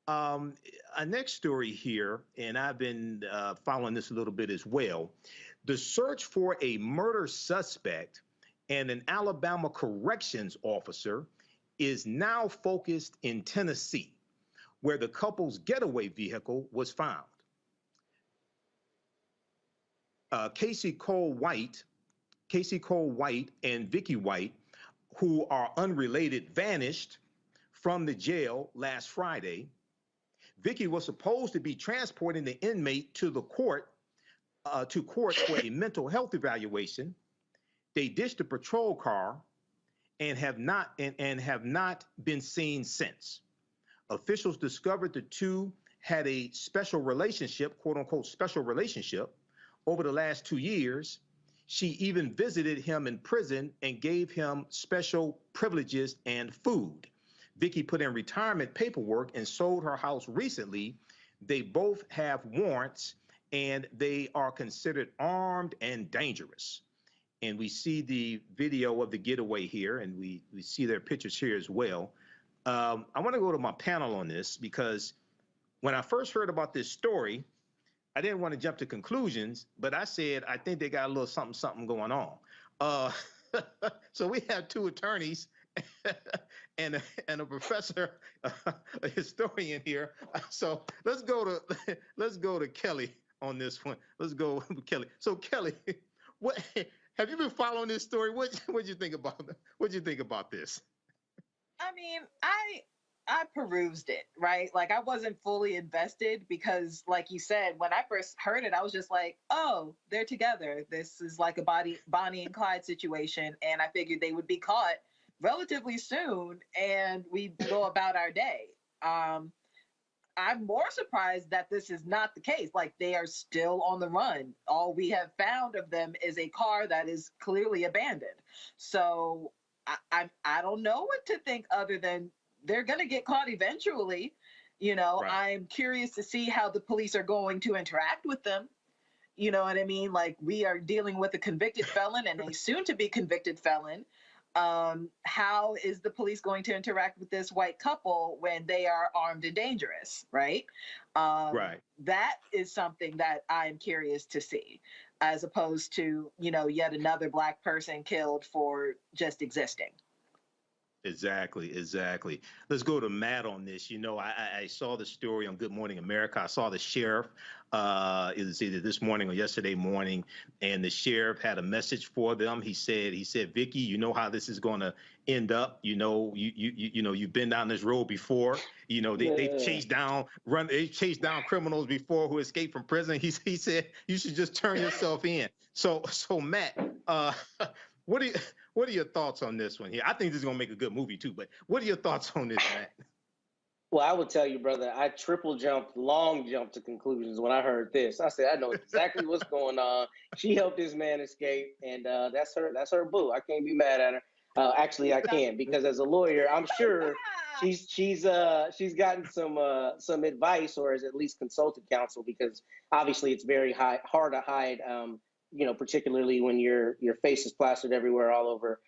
a next story here, and I've been following this a little bit as well. The search for a murder suspect and an Alabama corrections officer is now focused in Tennessee, where the couple's getaway vehicle was found. Casey Cole White and Vicky White, who are unrelated, vanished from the jail last Friday. Vicky was supposed to be transporting the inmate to the court for a mental health evaluation. They ditched a patrol car and have not been seen since. Officials discovered the two had a special relationship, quote unquote, special relationship over the last 2 years. She even visited him in prison and gave him special privileges and food. Vicky put in retirement paperwork and sold her house recently. They both have warrants and they are considered armed and dangerous. And we see the video of the getaway here, and we see their pictures here as well. I want to go to my panel on this because when I first heard about this story, I didn't want to jump to conclusions, but I said, I think they got a little something going on. So we have two attorneys and a professor, a historian here. So let's go to Kelly on this one. Let's go with Kelly. So Kelly, what have you been following this story? What'd you think about this? I mean, I perused it, right? Like I wasn't fully invested because, like you said, when I first heard it, I was just like, oh, they're together. This is like a Bonnie and Clyde situation. And I figured they would be caught relatively soon and we'd go about our day. I'm more surprised that this is not the case. Like they are still on the run. All we have found of them is a car that is clearly abandoned. So I don't know what to think other than they're going to get caught eventually. You know, right. I'm curious to see how the police are going to interact with them. You know what I mean? Like we are dealing with a convicted felon and a soon to be convicted felon. How is the police going to interact with this white couple when they are armed and dangerous, right? Right. That is something that I'm curious to see, as opposed to, you know, yet another Black person killed for just existing. Exactly. Let's go to Matt on this. You know, I saw the story on Good Morning America. I saw the sheriff, it was either this morning or yesterday morning, and the sheriff had a message for them. He said, Vicky, you know how this is going to end up. You know, you've been down this road before. You know, they've chased down criminals before who escaped from prison. He said, you should just turn yourself in. So Matt, what are your thoughts on this one here? I think this is going to make a good movie too, but what are your thoughts on this, Matt? Well, I would tell you, brother, I long jumped to conclusions when I heard this. I said, I know exactly what's going on. She helped this man escape, and that's her boo. I can't be mad at her. Actually, I can, because as a lawyer, I'm sure she's gotten some advice, or has at least consulted counsel, because obviously it's very hard to hide. You know, particularly when your face is plastered everywhere all over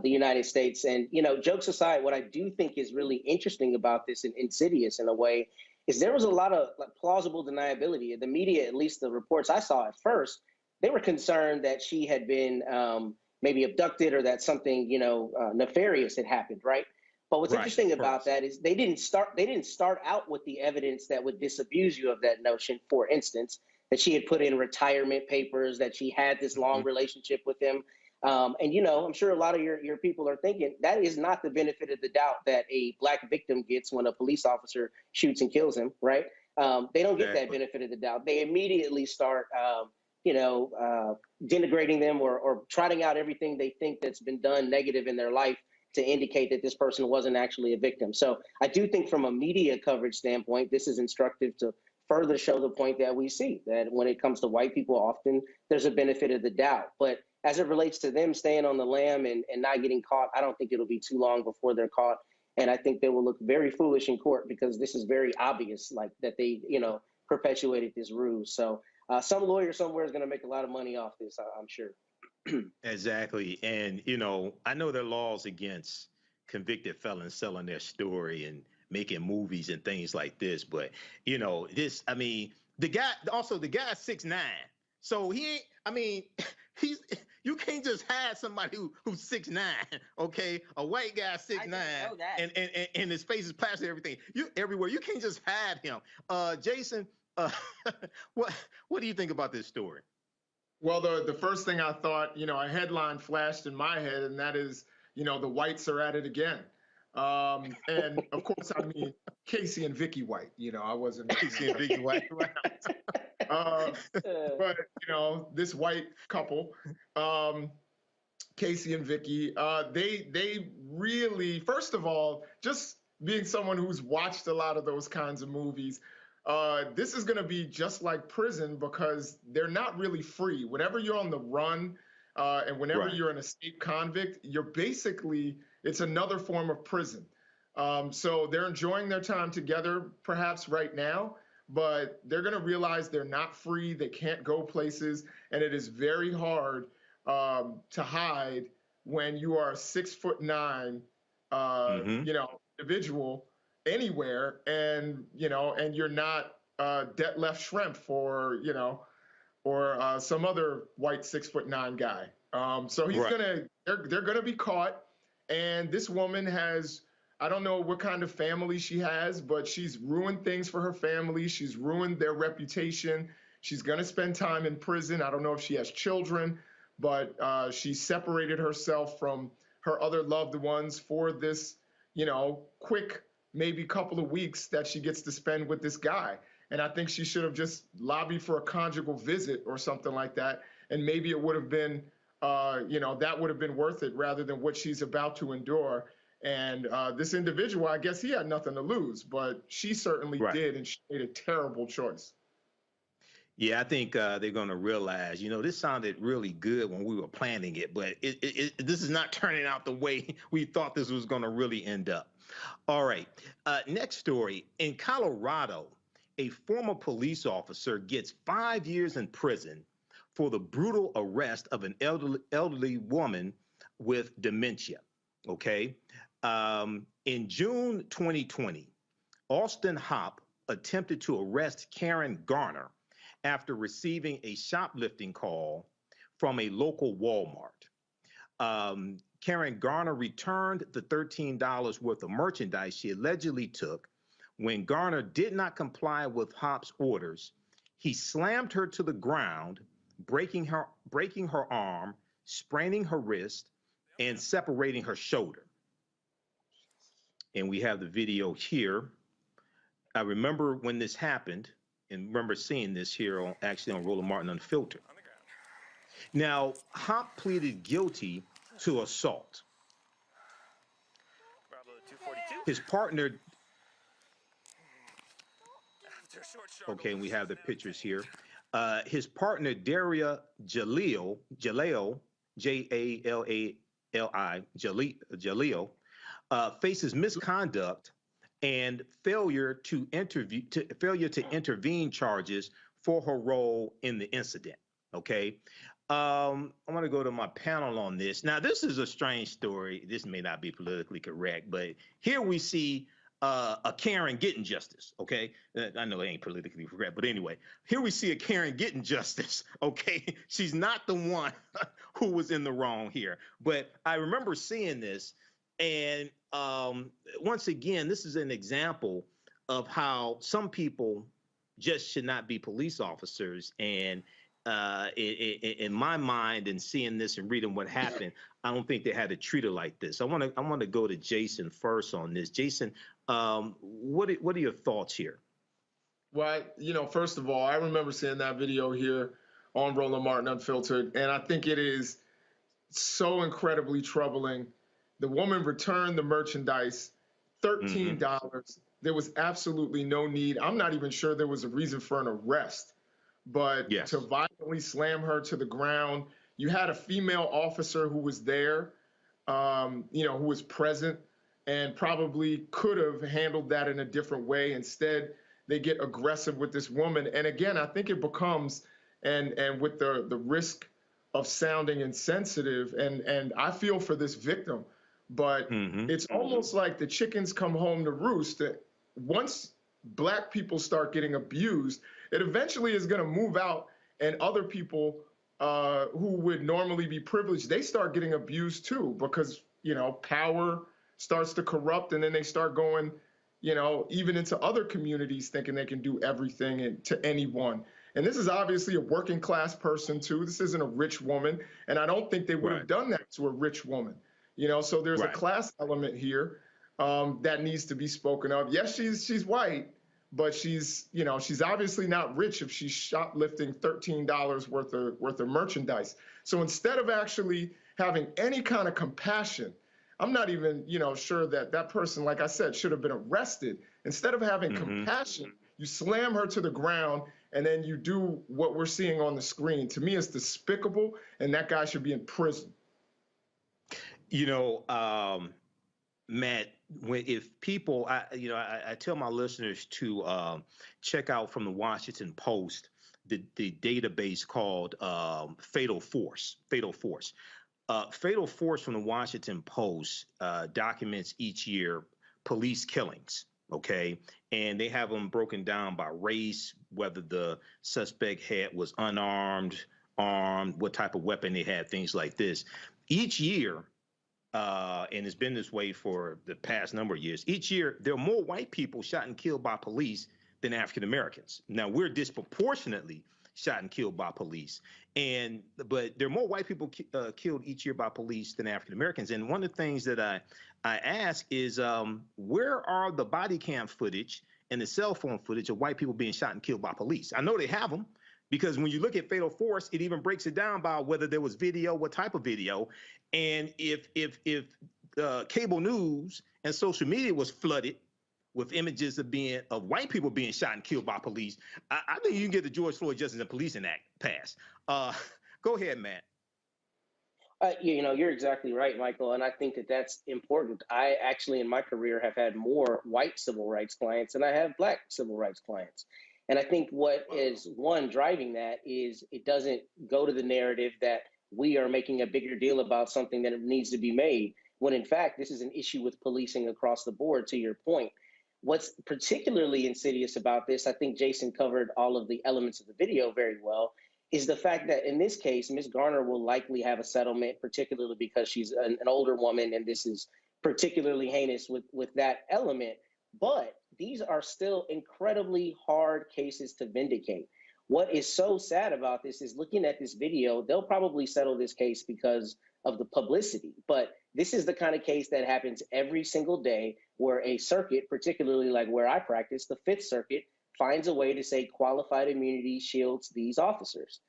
the United States. And, you know, jokes aside, what I do think is really interesting about this and insidious in a way is there was a lot of plausible deniability. The media, at least the reports I saw at first, they were concerned that she had been maybe abducted or that something, you know, nefarious had happened, right? But what's interesting about that is they didn't start out with the evidence that would disabuse you of that notion. For instance, that she had put in retirement papers, that she had this long relationship with him. And, you know, I'm sure a lot of your people are thinking that is not the benefit of the doubt that a Black victim gets when a police officer shoots and kills him, right? They don't get that benefit of the doubt. They immediately start, denigrating them or trotting out everything they think that's been done negative in their life to indicate that this person wasn't actually a victim. So I do think from a media coverage standpoint, this is instructive to further show the point that we see, that when it comes to white people, often there's a benefit of the doubt. But as it relates to them staying on the lam and not getting caught, I don't think it'll be too long before they're caught. And I think they will look very foolish in court because this is very obvious, like that they, perpetuated this ruse. So some lawyer somewhere is going to make a lot of money off this, I'm sure. Exactly. And, I know there are laws against convicted felons selling their story and making movies and things like this. But, the guy's 6'9". So he ain't, you can't just hide somebody who's 6'9", okay? A white guy 6'9", and his face is plastered everything. Everywhere. You can't just hide him. Jason, what do you think about this story? Well, the first thing I thought, a headline flashed in my head, and that is, the whites are at it again. And of course, I mean, Casey and Vicky White, I wasn't Casey and Vicky White. But, this white couple, Casey and Vicky, they really, first of all, just being someone who's watched a lot of those kinds of movies, this is going to be just like prison because they're not really free. Whenever you're on the run and whenever you're an escaped convict, you're basically, it's another form of prison. So they're enjoying their time together, perhaps right now, but they're going to realize they're not free. They can't go places. And it is very hard to hide when you are a 6'9", individual anywhere, and and you're not Detlef Schrempf or some other white 6'9" guy. So he's they're gonna be caught, and this woman has, I don't know what kind of family she has, but she's ruined things for her family. She's ruined their reputation. She's gonna spend time in prison. I don't know if she has children, but she separated herself from her other loved ones for this, quick, maybe couple of weeks that she gets to spend with this guy. And I think she should have just lobbied for a conjugal visit or something like that. And maybe it would have been, that would have been worth it rather than what she's about to endure. And this individual, I guess he had nothing to lose, but she certainly did, and she made a terrible choice. Yeah, I think they're going to realize, this sounded really good when we were planning it, but this is not turning out the way we thought this was going to really end up. All right. Next story. In Colorado, a former police officer gets 5 years in prison for the brutal arrest of an elderly woman with dementia. Okay. In June 2020, Austin Hopp attempted to arrest Karen Garner after receiving a shoplifting call from a local Walmart. Karen Garner returned the $13 worth of merchandise she allegedly took. When Garner did not comply with Hopp's orders, he slammed her to the ground, breaking her arm, spraining her wrist, and separating her shoulder. And we have the video here. I remember when this happened, and remember seeing this here on Roland Martin Unfiltered. Now, Hopp pleaded guilty to assault. His partner, okay, and we have the pictures here. His partner, Daria Jalil, Jalali, Jalil, faces misconduct and failure to intervene charges for her role in the incident. Okay. I'm going to go to my panel on this. Now, this is a strange story. This may not be politically correct, but here we see a Karen getting justice. Okay. I know it ain't politically correct, but anyway, here we see a Karen getting justice. Okay. She's not the one who was in the wrong here, but I remember seeing this. And once again, this is an example of how some people just should not be police officers. And in my mind, and seeing this and reading what happened, I don't think they had to treat her like this. I want to go to Jason first on this. Jason, what are your thoughts here? Well, first of all, I remember seeing that video here on Roland Martin Unfiltered, and I think it is so incredibly troubling The woman returned the merchandise, $13. There was absolutely no need. I'm not even sure there was a reason for an arrest, but to violently slam her to the ground. You had a female officer who was there, who was present and probably could have handled that in a different way. Instead, they get aggressive with this woman. And again, I think it becomes, and with the risk of sounding insensitive, and I feel for this victim, but it's almost like the chickens come home to roost. That once Black people start getting abused, it eventually is going to move out, and other people who would normally be privileged, they start getting abused too, because, power starts to corrupt, and then they start going, even into other communities, thinking they can do everything to anyone. And this is obviously a working class person too. This isn't a rich woman. And I don't think they would have done that to a rich woman. So there's a class element here that needs to be spoken of. Yes, she's white, but she's obviously not rich if she's shoplifting $13 worth of merchandise. So instead of actually having any kind of compassion, I'm not even, sure that person, like I said, should have been arrested. Instead of having compassion, you slam her to the ground, and then you do what we're seeing on the screen. To me, it's despicable, and that guy should be in prison. Matt, if people, I tell my listeners to check out from the Washington Post the database called Fatal Force. Fatal Force from the Washington Post documents each year police killings, okay? And they have them broken down by race, whether the suspect was unarmed, armed, what type of weapon they had, things like this. Each year, and it's been this way for the past number of years, each year there are more white people shot and killed by police than African Americans. Now, we're disproportionately shot and killed by police, but there are more white people killed each year by police than African Americans. And one of the things that I ask is, where are the body cam footage and the cell phone footage of white people being shot and killed by police? I know they have them, because when you look at Fatal Force, it even breaks it down by whether there was video, what type of video, and if cable news and social media was flooded with images of white people being shot and killed by police, I think you can get the George Floyd Justice and Policing Act passed. Go ahead, Matt. You're exactly right, Michael, and I think that that's important. I actually, in my career, have had more white civil rights clients than I have Black civil rights clients. And I think what is driving that is it doesn't go to the narrative that we are making a bigger deal about something that needs to be made, when in fact, this is an issue with policing across the board, to your point. What's particularly insidious about this, I think Jason covered all of the elements of the video very well, is the fact that in this case, Ms. Garner will likely have a settlement, particularly because she's an older woman, and this is particularly heinous with that element. But these are still incredibly hard cases to vindicate. What is so sad about this is, looking at this video, they'll probably settle this case because of the publicity. But this is the kind of case that happens every single day, where a circuit, particularly like where I practice, the Fifth Circuit, finds a way to say qualified immunity shields these officers.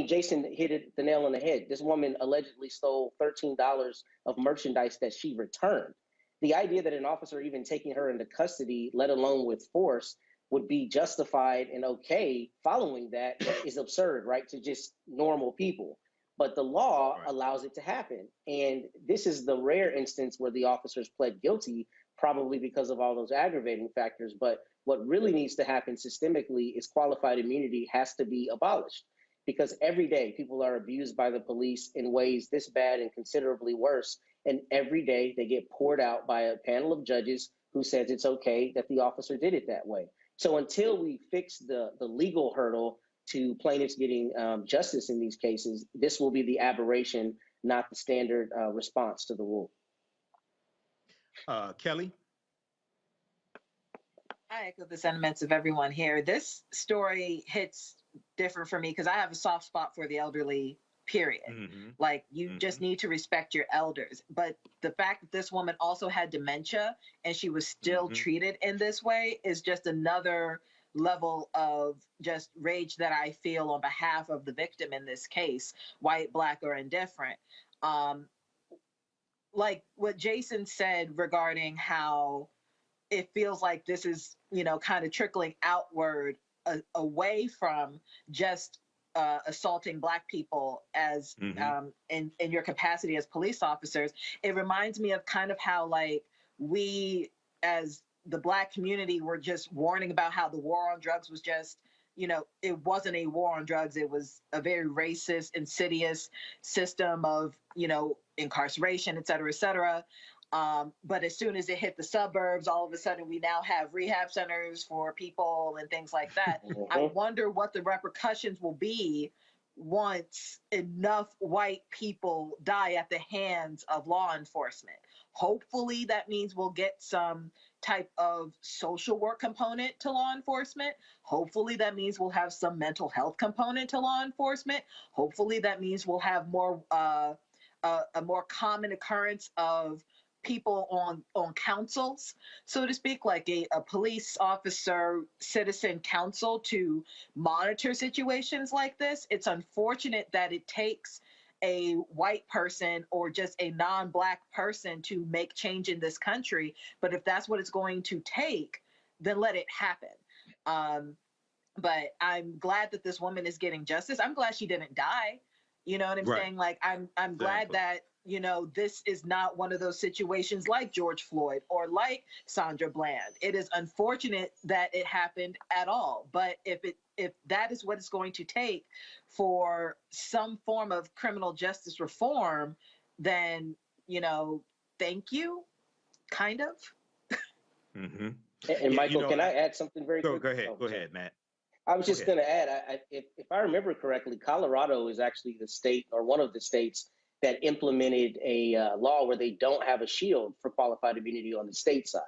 Jason hit the nail on the head. This woman allegedly stole $13 of merchandise that she returned. The idea that an officer even taking her into custody, let alone with force, would be justified and okay following that is absurd, right, to just normal people. But the law allows it to happen. And this is the rare instance where the officers pled guilty, probably because of all those aggravating factors. But what really needs to happen systemically is qualified immunity has to be abolished, because every day people are abused by the police in ways this bad and considerably worse. And every day they get poured out by a panel of judges who says it's okay that the officer did it that way. So until we fix the legal hurdle to plaintiffs getting justice in these cases, this will be the aberration, not the standard response to the rule. Kelly? I echo the sentiments of everyone here. This story hits different for me because I have a soft spot for the elderly, period. Like, you just need to respect your elders. But the fact that this woman also had dementia and she was still treated in this way is just another level of just rage that I feel on behalf of the victim in this case, white, Black, or indifferent. like what Jason said regarding how it feels like this is, kind of trickling outward away from just assaulting Black people as in your capacity as police officers. It reminds me of kind of how like we as the Black community were just warning about how the war on drugs was just, it wasn't a war on drugs. It was a very racist, insidious system of, incarceration, et cetera, et cetera. But as soon as it hit the suburbs, all of a sudden we now have rehab centers for people and things like that. I wonder what the repercussions will be once enough white people die at the hands of law enforcement. Hopefully that means we'll get some type of social work component to law enforcement. Hopefully that means we'll have some mental health component to law enforcement. Hopefully that means we'll have more a more common occurrence of people on councils, so to speak, like a police officer citizen council to monitor situations like this. It's unfortunate that it takes a white person or just a non-Black person to make change in this country. But if that's what it's going to take, then let it happen. But I'm glad that this woman is getting justice. I'm glad she didn't die. You know what I'm saying? Like, I'm glad that, this is not one of those situations like George Floyd or like Sandra Bland. It is unfortunate that it happened at all. But if that is what it's going to take for some form of criminal justice reform, then, thank you, kind of. And Michael, can I add something very quick? Go ahead. Go ahead, Matt. I was just going to add, if I remember correctly, Colorado is actually the state or one of the states that implemented a law where they don't have a shield for qualified immunity on the state side.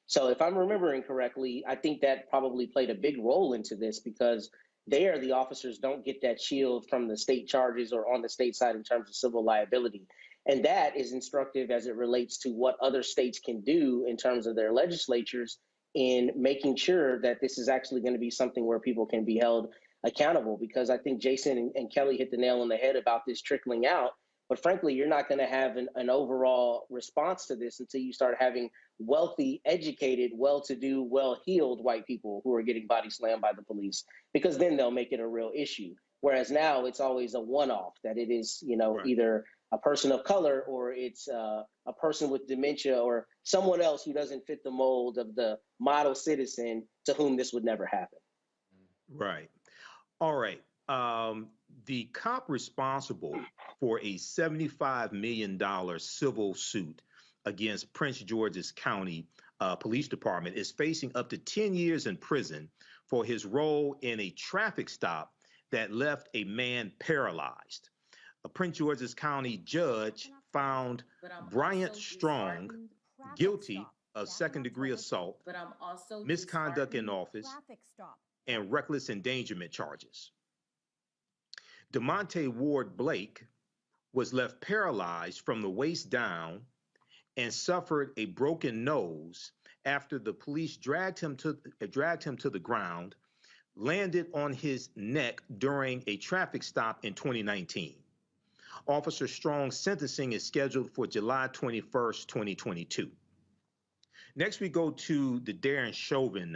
So if I'm remembering correctly, I think that probably played a big role into this because there the officers don't get that shield from the state charges or on the state side in terms of civil liability. And that is instructive as it relates to what other states can do in terms of their legislatures in making sure that this is actually going to be something where people can be held accountable. Because I think Jason and Kelly hit the nail on the head about this trickling out. But frankly, you're not going to have an overall response to this until you start having wealthy, educated, well-to-do, well-heeled white people who are getting body slammed by the police, because then they'll make it a real issue. Whereas now it's always a one-off, that it is, either a person of color or it's a person with dementia or someone else who doesn't fit the mold of the model citizen to whom this would never happen. Right. All right. The cop responsible for a $75 million civil suit against Prince George's County Police Department is facing up to 10 years in prison for his role in a traffic stop that left a man paralyzed. A Prince George's County judge found Bryant Strong guilty of second-degree assault, misconduct in office, and reckless endangerment charges. DeMonte Ward Blake was left paralyzed from the waist down and suffered a broken nose after the police dragged him to the ground, landed on his neck during a traffic stop in 2019. Officer Strong's sentencing is scheduled for July 21st, 2022. Next, we go to the Derek Chauvin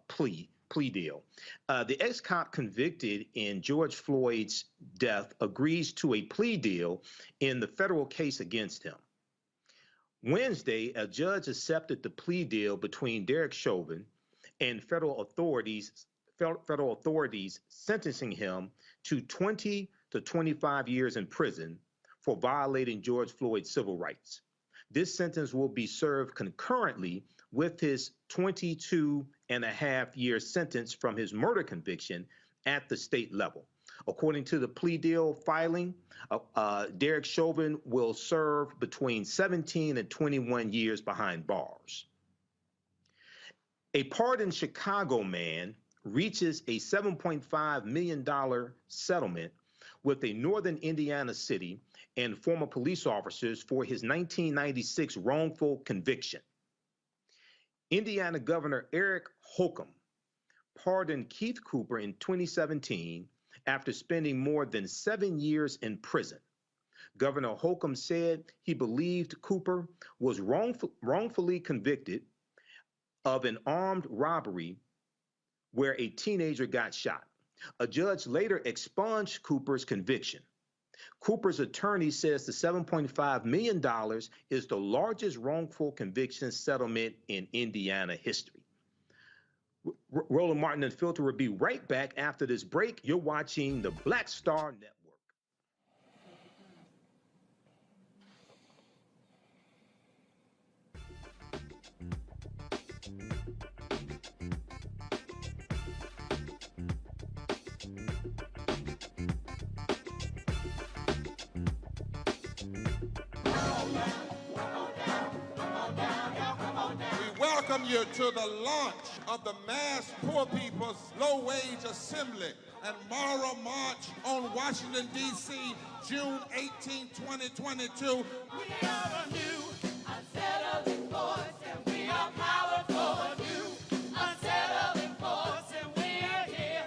plea deal. The ex-cop convicted in George Floyd's death agrees to a plea deal in the federal case against him. Wednesday, a judge accepted the plea deal between Derek Chauvin and federal authorities sentencing him to 20 to 25 years in prison for violating George Floyd's civil rights. This sentence will be served concurrently with his 22.5-year sentence from his murder conviction at the state level. According to the plea deal filing, Derek Chauvin will serve between 17 and 21 years behind bars. A pardoned Chicago man reaches a $7.5 million settlement with a northern Indiana city and former police officers for his 1996 wrongful conviction. Indiana Governor Eric Holcomb pardoned Keith Cooper in 2017 after spending more than 7 years in prison. Governor Holcomb said he believed Cooper was wrongfully convicted of an armed robbery where a teenager got shot. A judge later expunged Cooper's conviction. Cooper's attorney says the $7.5 million is the largest wrongful conviction settlement in Indiana history. Roland Martin and Filter will be right back after this break. You're watching the Black Star Network. Welcome you to the launch of the Mass Poor People's Low Wage Assembly and Moral March on Washington, D.C., June 18, 2022. We are a new, unsettling force, and we are powerful. A new, unsettling force, and we are here.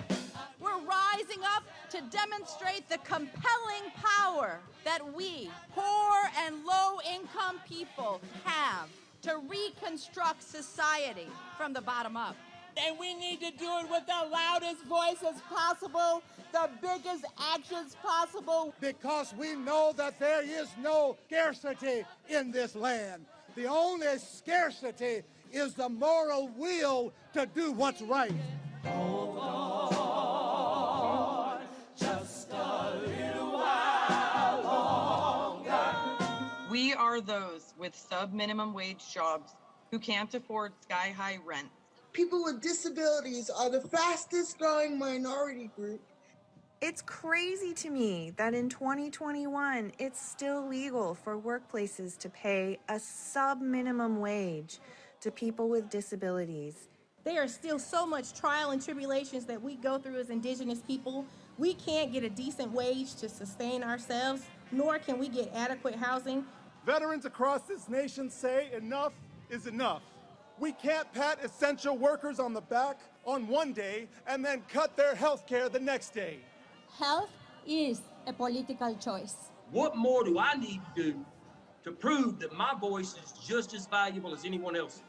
We're rising up to demonstrate the compelling power that we, poor and low-income people, have to reconstruct society from the bottom up. And we need to do it with the loudest voices possible, the biggest actions possible. Because we know that there is no scarcity in this land. The only scarcity is the moral will to do what's right. Hold on, just a little while longer. We are those with sub-minimum wage jobs who can't afford sky-high rent. People with disabilities are the fastest growing minority group. It's crazy to me that in 2021, it's still legal for workplaces to pay a sub-minimum wage to people with disabilities. There are still so much trial and tribulations that we go through as Indigenous people. We can't get a decent wage to sustain ourselves, nor can we get adequate housing. Veterans across this nation say enough is enough. We can't pat essential workers on the back on one day and then cut their health care the next day. Health is a political choice. What more do I need to do to prove that my voice is just as valuable as anyone else's?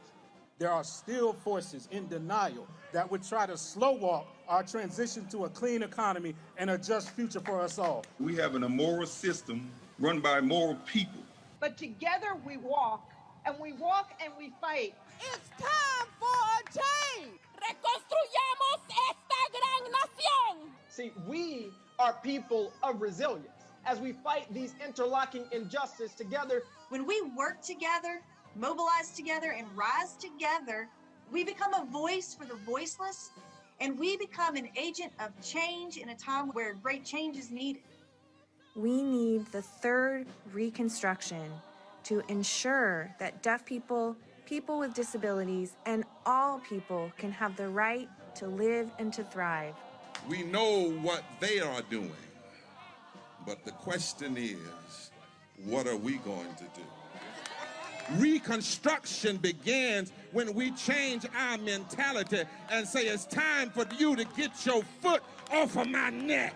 There are still forces in denial that would try to slow walk our transition to a clean economy and a just future for us all. We have an immoral system run by immoral people. But together we walk, and we walk and we fight. It's time for a change! Reconstruyamos esta gran nación! See, we are people of resilience. As we fight these interlocking injustices together, when we work together, mobilize together, and rise together, we become a voice for the voiceless, and we become an agent of change in a time where great change is needed. We need the third reconstruction to ensure that deaf people, people with disabilities, and all people can have the right to live and to thrive. We know what they are doing, but the question is, what are we going to do? Reconstruction begins when we change our mentality and say it's time for you to get your foot off of my neck.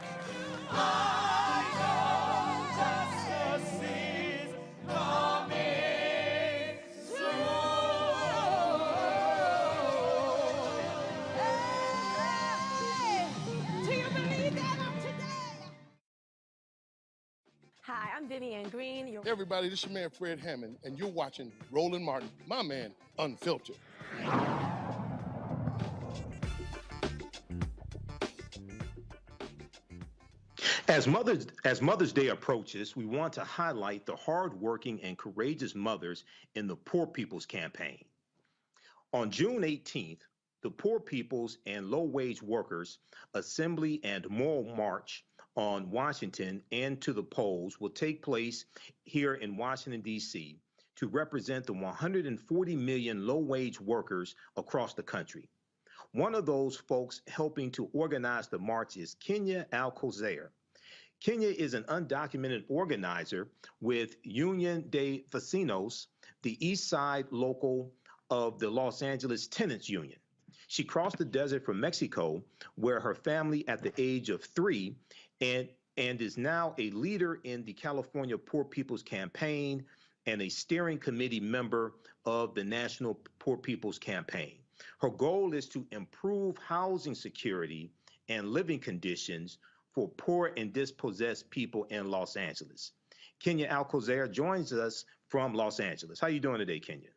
Hi, I'm Vivian Green. Hey everybody, this is your man Fred Hammond, and you're watching Roland Martin, my man, Unfiltered. As Mother's Day approaches, we want to highlight the hardworking and courageous mothers in the Poor People's Campaign. On June 18th, the Poor People's and Low-Wage Workers Assembly and Moral March on Washington and to the polls will take place here in Washington, D.C. to represent the 140 million low-wage workers across the country. One of those folks helping to organize the march is Kenya Alcocer. Kenya is an undocumented organizer with Union de Vecinos, the East Side local of the Los Angeles Tenants Union. She crossed the desert from Mexico, where her family at the age of 3 and and is now a leader in the California Poor People's Campaign and a steering committee member of the National Poor People's Campaign. Her goal is to improve housing security and living conditions for poor and dispossessed people in Los Angeles. Kenya Alcocer joins us from Los Angeles. How are you doing today, Kenya?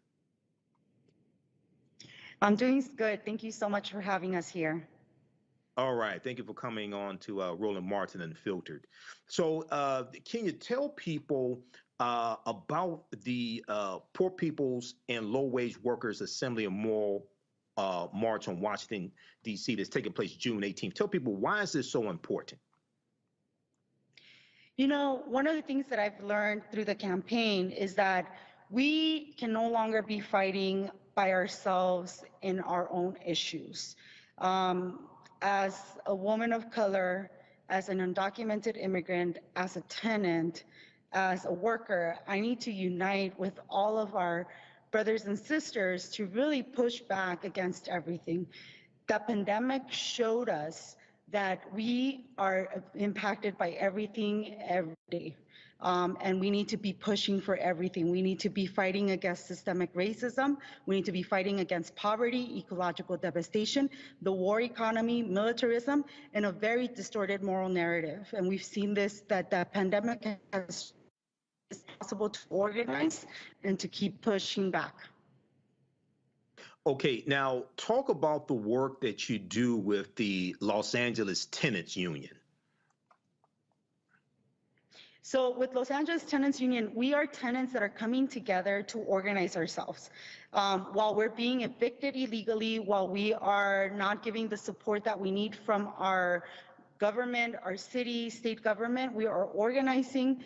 I'm doing good. Thank you so much for having us here. All right. Thank you for coming on to Roland Martin Unfiltered. So, Kenya, tell people about the Poor People's and Low Wage Workers Assembly and Moral March on Washington, D.C. that's taking place June 18th. Tell people, why is this so important? You know, one of the things that I've learned through the campaign is that we can no longer be fighting by ourselves in our own issues. As a woman of color, as an undocumented immigrant, as a tenant, as a worker, I need to unite with all of our brothers and sisters to really push back against everything. The pandemic showed us that we are impacted by everything every day. And we need to be pushing for everything. We need to be fighting against systemic racism. We need to be fighting against poverty, ecological devastation, the war economy, militarism, and a very distorted moral narrative. And we've seen this, that the pandemic has it's possible to organize and to keep pushing back. Okay, now talk about the work that you do with the Los Angeles Tenants Union. So with Los Angeles Tenants Union, we are tenants that are coming together to organize ourselves. While we're being evicted illegally, while we are not giving the support that we need from our government, our city, state government, we are organizing,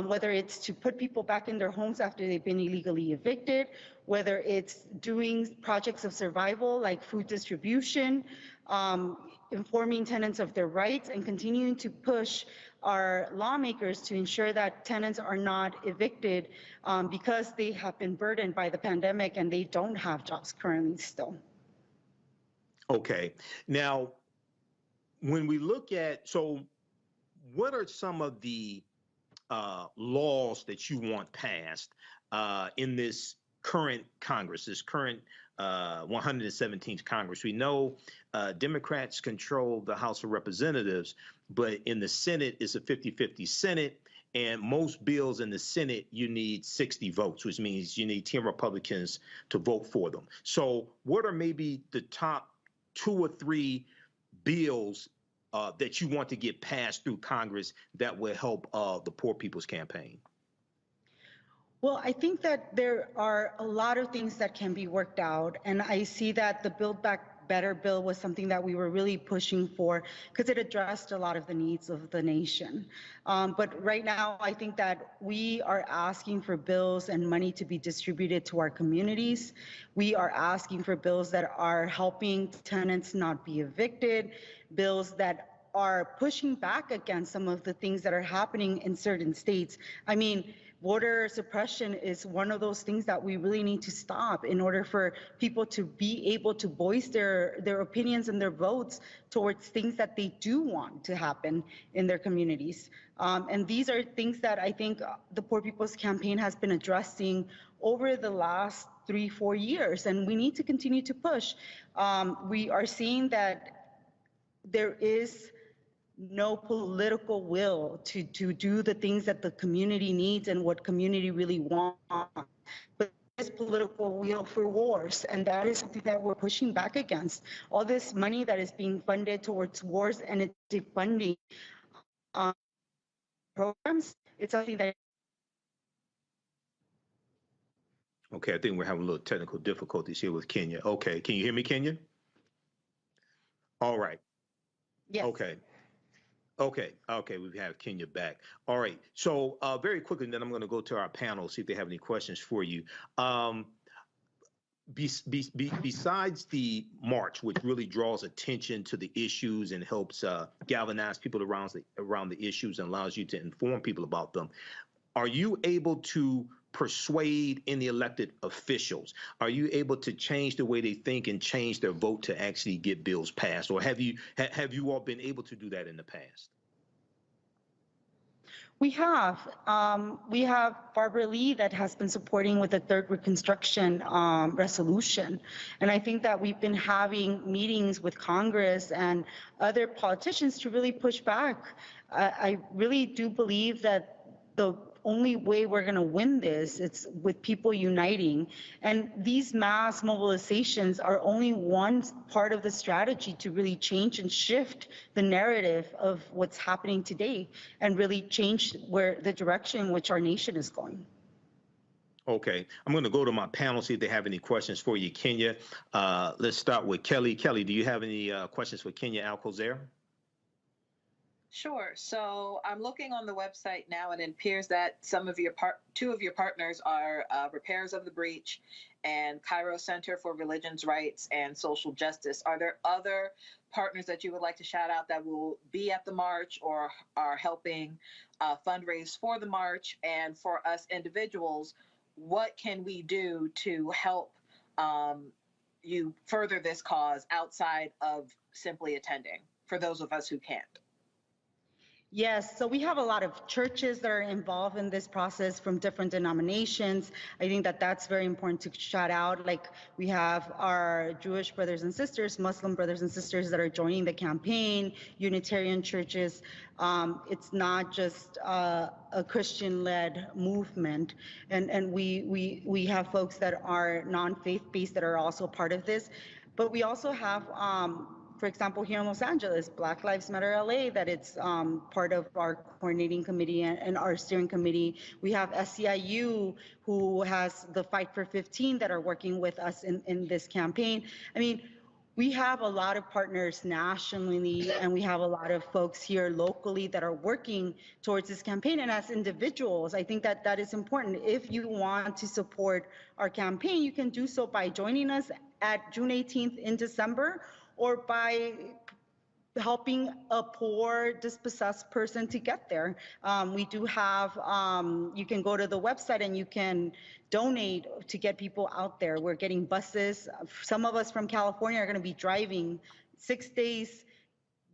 whether it's to put people back in their homes after they've been illegally evicted, whether it's doing projects of survival like food distribution, informing tenants of their rights, and continuing to push our lawmakers to ensure that tenants are not evicted because they have been burdened by the pandemic and they don't have jobs currently still. Okay, now when we look at, so what are some of the laws that you want passed in this current Congress, this current 117th Congress? We know Democrats control the House of Representatives, but in the Senate, it's a 50-50 Senate, and most bills in the Senate, you need 60 votes, which means you need 10 Republicans to vote for them. So what are maybe the top 2 or 3 bills that you want to get passed through Congress that will help the Poor People's Campaign? Well, I think that there are a lot of things that can be worked out, and I see that the Build Back Better bill was something that we were really pushing for because it addressed a lot of the needs of the nation. But right now, I think that we are asking for bills and money to be distributed to our communities. We are asking for bills that are helping tenants not be evicted, bills that are pushing back against some of the things that are happening in certain states. I mean, voter suppression is one of those things that we really need to stop in order for people to be able to voice their opinions and their votes towards things that they do want to happen in their communities. And these are things that I think the Poor People's Campaign has been addressing over the last 3-4 years, and we need to continue to push. We are seeing that there is no political will to do the things that the community needs and what community really wants. But there's political will for wars, and that is something that we're pushing back against. All this money that is being funded towards wars and it's defunding programs, it's something that. Okay, I think we're having a little technical difficulties here with Kenya. Okay, can you hear me, Kenya? All right. Yes. Okay, we have Kenya back. All right, so very quickly, then I'm going to go to our panel, see if they have any questions for you. Besides the march, which really draws attention to the issues and helps galvanize people around the issues and allows you to inform people about them, are you able to persuade any elected officials? Are you able to change the way they think and change their vote to actually get bills passed? Or have you all been able to do that in the past? We have. We have Barbara Lee that has been supporting with the third Reconstruction resolution. And I think that we've been having meetings with Congress and other politicians to really push back. I really do believe that the only way we're going to win this, it's with people uniting. And these mass mobilizations are only one part of the strategy to really change and shift the narrative of what's happening today and really change where the direction in which our nation is going. Okay, I'm going to go to my panel, see if they have any questions for you, Kenya. Let's start with Kelly. Kelly, do you have any questions for Kenya Alcocer? Sure. So I'm looking on the website now, and it appears that two of your partners are Repairs of the Breach and Cairo Center for Religions' Rights and Social Justice. Are there other partners that you would like to shout out that will be at the march or are helping fundraise for the march? And for us individuals, what can we do to help you further this cause outside of simply attending, for those of us who can't? Yes, so we have a lot of churches that are involved in this process from different denominations. I think that that's very important to shout out. Like, we have our Jewish brothers and sisters, Muslim brothers and sisters that are joining the campaign, Unitarian churches. It's not just a Christian-led movement, and we have folks that are non-faith-based that are also part of this. But we also have for example, here in Los Angeles, Black Lives Matter LA, that it's part of our coordinating committee and our steering committee. We have SCIU, who has the Fight for 15 that are working with us in this campaign. I mean, we have a lot of partners nationally, and we have a lot of folks here locally that are working towards this campaign. And as individuals, I think that that is important. If you want to support our campaign, you can do so by joining us at June 18th in December, or by helping a poor, dispossessed person to get there. We do have, you can go to the website and you can donate to get people out there. We're getting buses. Some of us from California are gonna be driving 6 days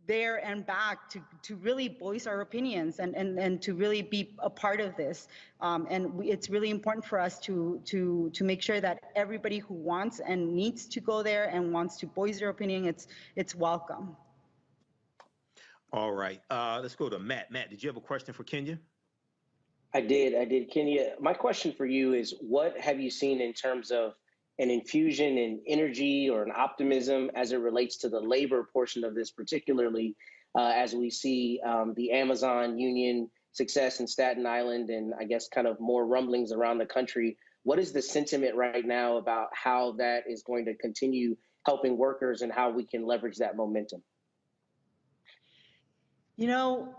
there and back to really voice our opinions and to really be a part of this. It's really important for us to make sure that everybody who wants and needs to go there and wants to voice their opinion, it's welcome. All right, let's go to Matt. Matt, did you have a question for Kenya? I did. Kenya, my question for you is, what have you seen in terms of an infusion in energy or an optimism as it relates to the labor portion of this, particularly as we see the Amazon union success in Staten Island and I guess kind of more rumblings around the country? What is the sentiment right now about how that is going to continue helping workers and how we can leverage that momentum? You know,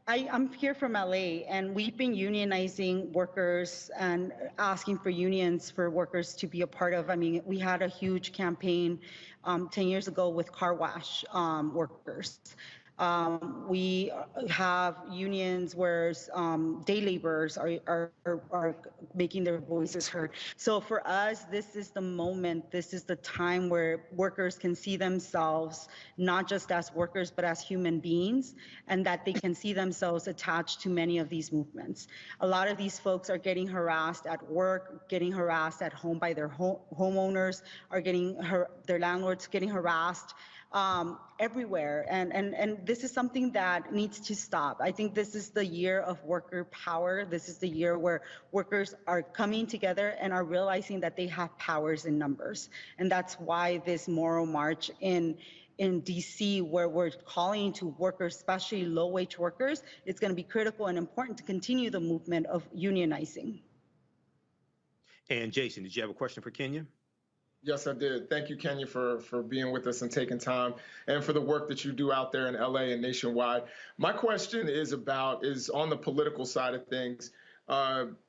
I'm here from LA, and we've been unionizing workers and asking for unions for workers to be a part of. I mean, we had a huge campaign 10 years ago with car wash workers. We have unions where day laborers are making their voices heard. So for us, this is the moment, this is the time where workers can see themselves not just as workers, but as human beings, and that they can see themselves attached to many of these movements. A lot of these folks are getting harassed at work, getting harassed at home by their homeowners, are getting their landlords getting harassed everywhere, and this is something that needs to stop. I think this is the year of worker power. This is the year where workers are coming together and are realizing that they have powers in numbers, and that's why this Moral March in DC, where we're calling to workers, especially low-wage workers, it's going to be critical and important to continue the movement of unionizing. And Jason, did you have a question for Kenya? Yes, I did. Thank you, Kenya, for being with us and taking time, and for the work that you do out there in LA and nationwide. My question is on the political side of things.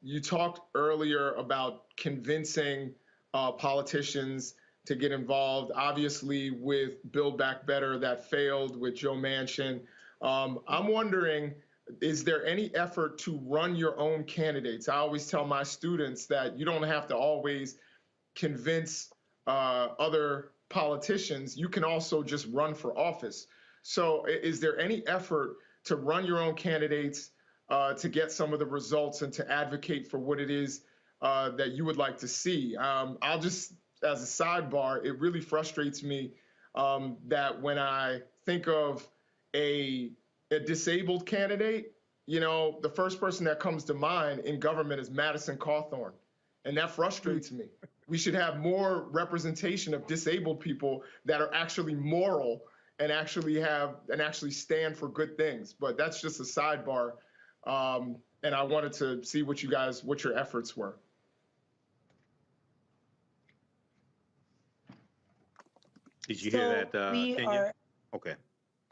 You talked earlier about convincing politicians to get involved. Obviously, with Build Back Better, that failed with Joe Manchin. I'm wondering, is there any effort to run your own candidates? I always tell my students that you don't have to always convince other politicians. You can also just run for office. So is there any effort to run your own candidates, to get some of the results and to advocate for what it is that you would like to see. I'll just, as a sidebar, it really frustrates me that when I think of a disabled candidate, you know, the first person that comes to mind in government is Madison Cawthorn, and that frustrates me. We should have more representation of disabled people that are actually moral and actually stand for good things. But that's just a sidebar, and I wanted to see what your efforts were. Did you hear that, Kenya? Okay.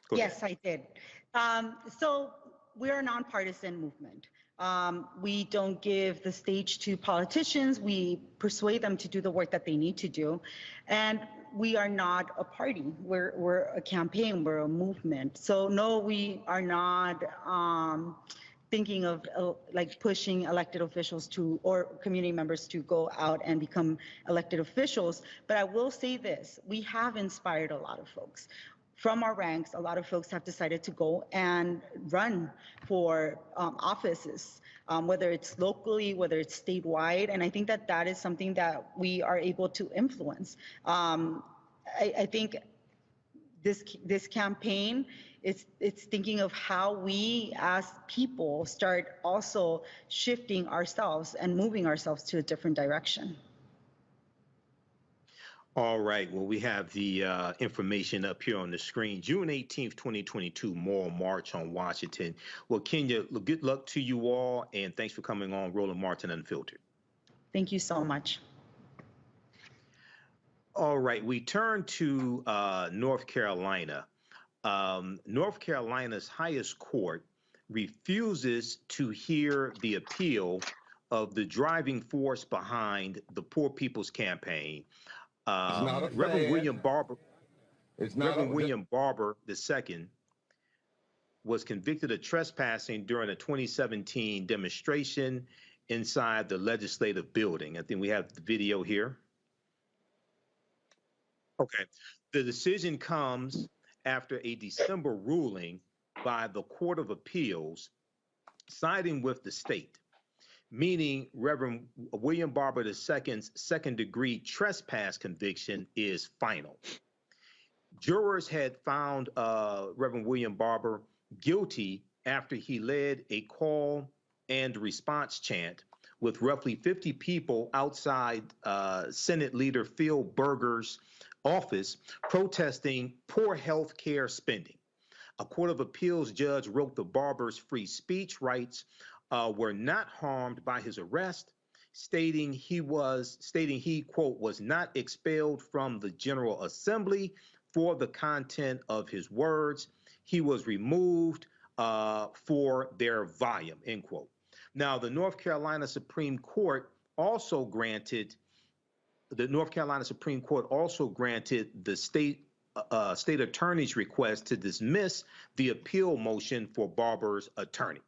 Go yes, ahead. I did. So we're a nonpartisan movement. We don't give the stage to politicians. We persuade them to do the work that they need to do. And we are not a party. We're a campaign. We're a movement. So no, we are not thinking of like pushing elected officials to, or community members to go out and become elected officials. But I will say this, we have inspired a lot of folks. From our ranks, a lot of folks have decided to go and run for offices, whether it's locally, whether it's statewide. And I think that that is something that we are able to influence. I think this campaign, it's thinking of how we as people start also shifting ourselves and moving ourselves to a different direction. All right. Well, we have the information up here on the screen. June 18th, 2022, Moral March on Washington. Well, Kenya, good luck to you all, and thanks for coming on Roland Martin Unfiltered. Thank you so much. All right. We turn to North Carolina. North Carolina's highest court refuses to hear the appeal of the driving force behind the Poor People's Campaign. Reverend William Barber, William Barber II was convicted of trespassing during a 2017 demonstration inside the legislative building. I think we have the video here. Okay. The decision comes after a December ruling by the Court of Appeals siding with the state, meaning Reverend William Barber II's second-degree trespass conviction is final. Jurors had found Reverend William Barber guilty after he led a call and response chant with roughly 50 people outside Senate Leader Phil Berger's office protesting poor health care spending. A Court of Appeals judge wrote the Barber's free speech rights were not harmed by his arrest, stating he, quote, was not expelled from the General Assembly for the content of his words. He was removed for their volume, end quote. Now, the North Carolina Supreme Court also granted the state attorney's request to dismiss the appeal motion for Barber's attorney.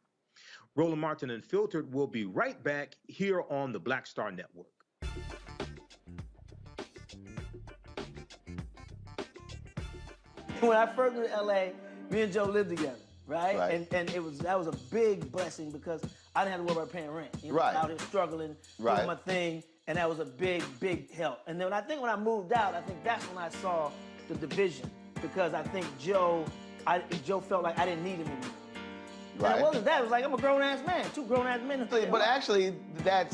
Roland Martin Unfiltered will be right back here on the Black Star Network. When I first moved to LA, me and Joe lived together, right? And that was a big blessing because I didn't have to worry about paying rent. You know, out here struggling, doing my thing, and that was a big, big help. And then when I moved out, I think that's when I saw the division because I think Joe felt like I didn't need him anymore. Right. And it wasn't that. It was like, I'm a grown-ass man, two grown-ass men. But actually, that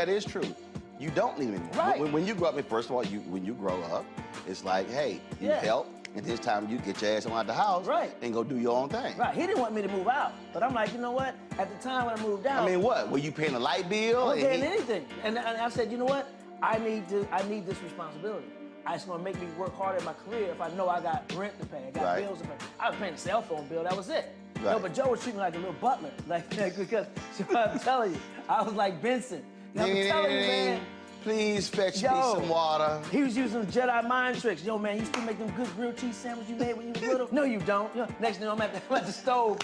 is true. You don't need him anymore. Right. When you grow up, first of all, when you grow up, it's like, hey, you help, and this time you get your ass out the house and go do your own thing. Right. He didn't want me to move out. But I'm like, you know what? At the time when I moved out. I mean, what? Were you paying a light bill? I wasn't paying anything. And I said, you know what? I need this responsibility. It's gonna make me work harder in my career if I know I got rent to pay, I got bills to pay. I was paying a cell phone bill, that was it. Right. No, but Joe was treating me like a little butler, because I'm telling you, I was like Benson. I'm telling you, man. Please fetch me some water. He was using Jedi mind tricks. Yo, man, you still make them good grilled cheese sandwiches you made when you was little? No, you don't. Next thing I'm at the stove.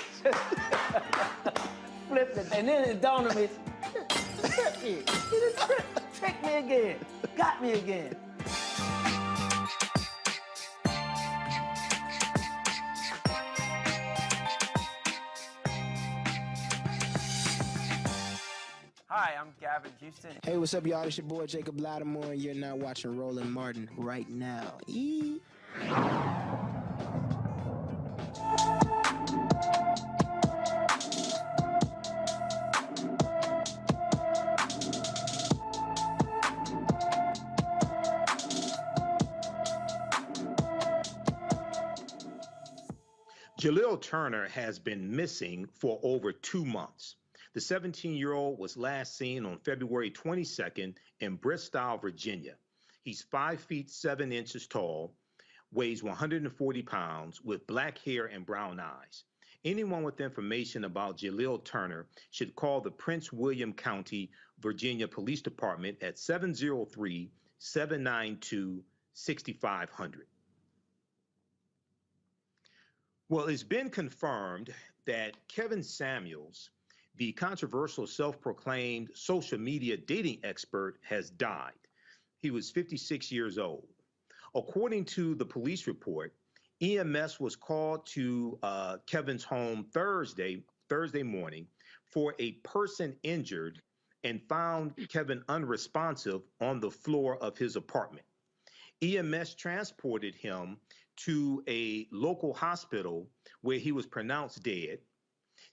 Flipped it, and then it dawned on me, he tricked me again, got me again. Hi, I'm Gavin Houston. Hey, what's up, y'all? It's your boy Jacob Lattimore, and you're now watching Roland Martin right now. Jaleel Turner has been missing for over 2 months. The 17-year-old was last seen on February 22nd in Bristol, Virginia. He's 5 feet 7 inches tall, weighs 140 pounds, with black hair and brown eyes. Anyone with information about Jaleel Turner should call the Prince William County, Virginia Police Department at 703-792-6500. Well, it's been confirmed that Kevin Samuels, the controversial self-proclaimed social media dating expert, has died. He was 56 years old. According to the police report, EMS was called to Kevin's home Thursday morning for a person injured and found Kevin unresponsive on the floor of his apartment. EMS transported him to a local hospital where he was pronounced dead.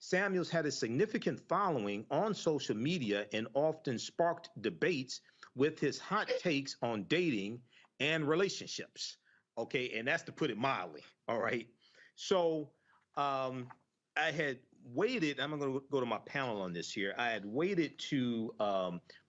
Samuels had a significant following on social media and often sparked debates with his hot takes on dating and relationships. Okay, and that's to put it mildly. All right. So I had waited. I'm going to go to my panel on this here. I had waited to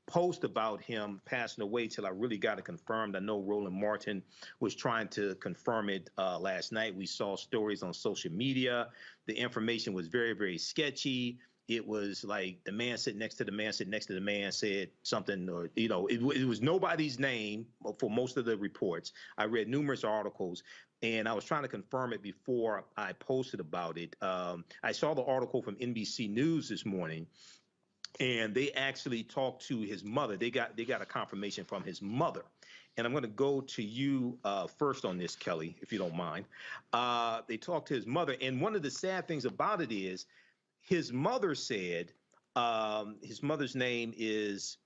post about him passing away till I really got it confirmed. I know Roland Martin was trying to confirm it last night. We saw stories on social media. The information was very, very sketchy. It was like the man sitting next to the man sitting next to the man said something, or, you know, it was nobody's name for most of the reports. I read numerous articles, and I was trying to confirm it before I posted about it. I saw the article from NBC News this morning, and they actually talked to his mother. They got a confirmation from his mother. And I'm going to go to you first on this, Kelly, if you don't mind. They talked to his mother, and one of the sad things about it is his mother said, his mother's name is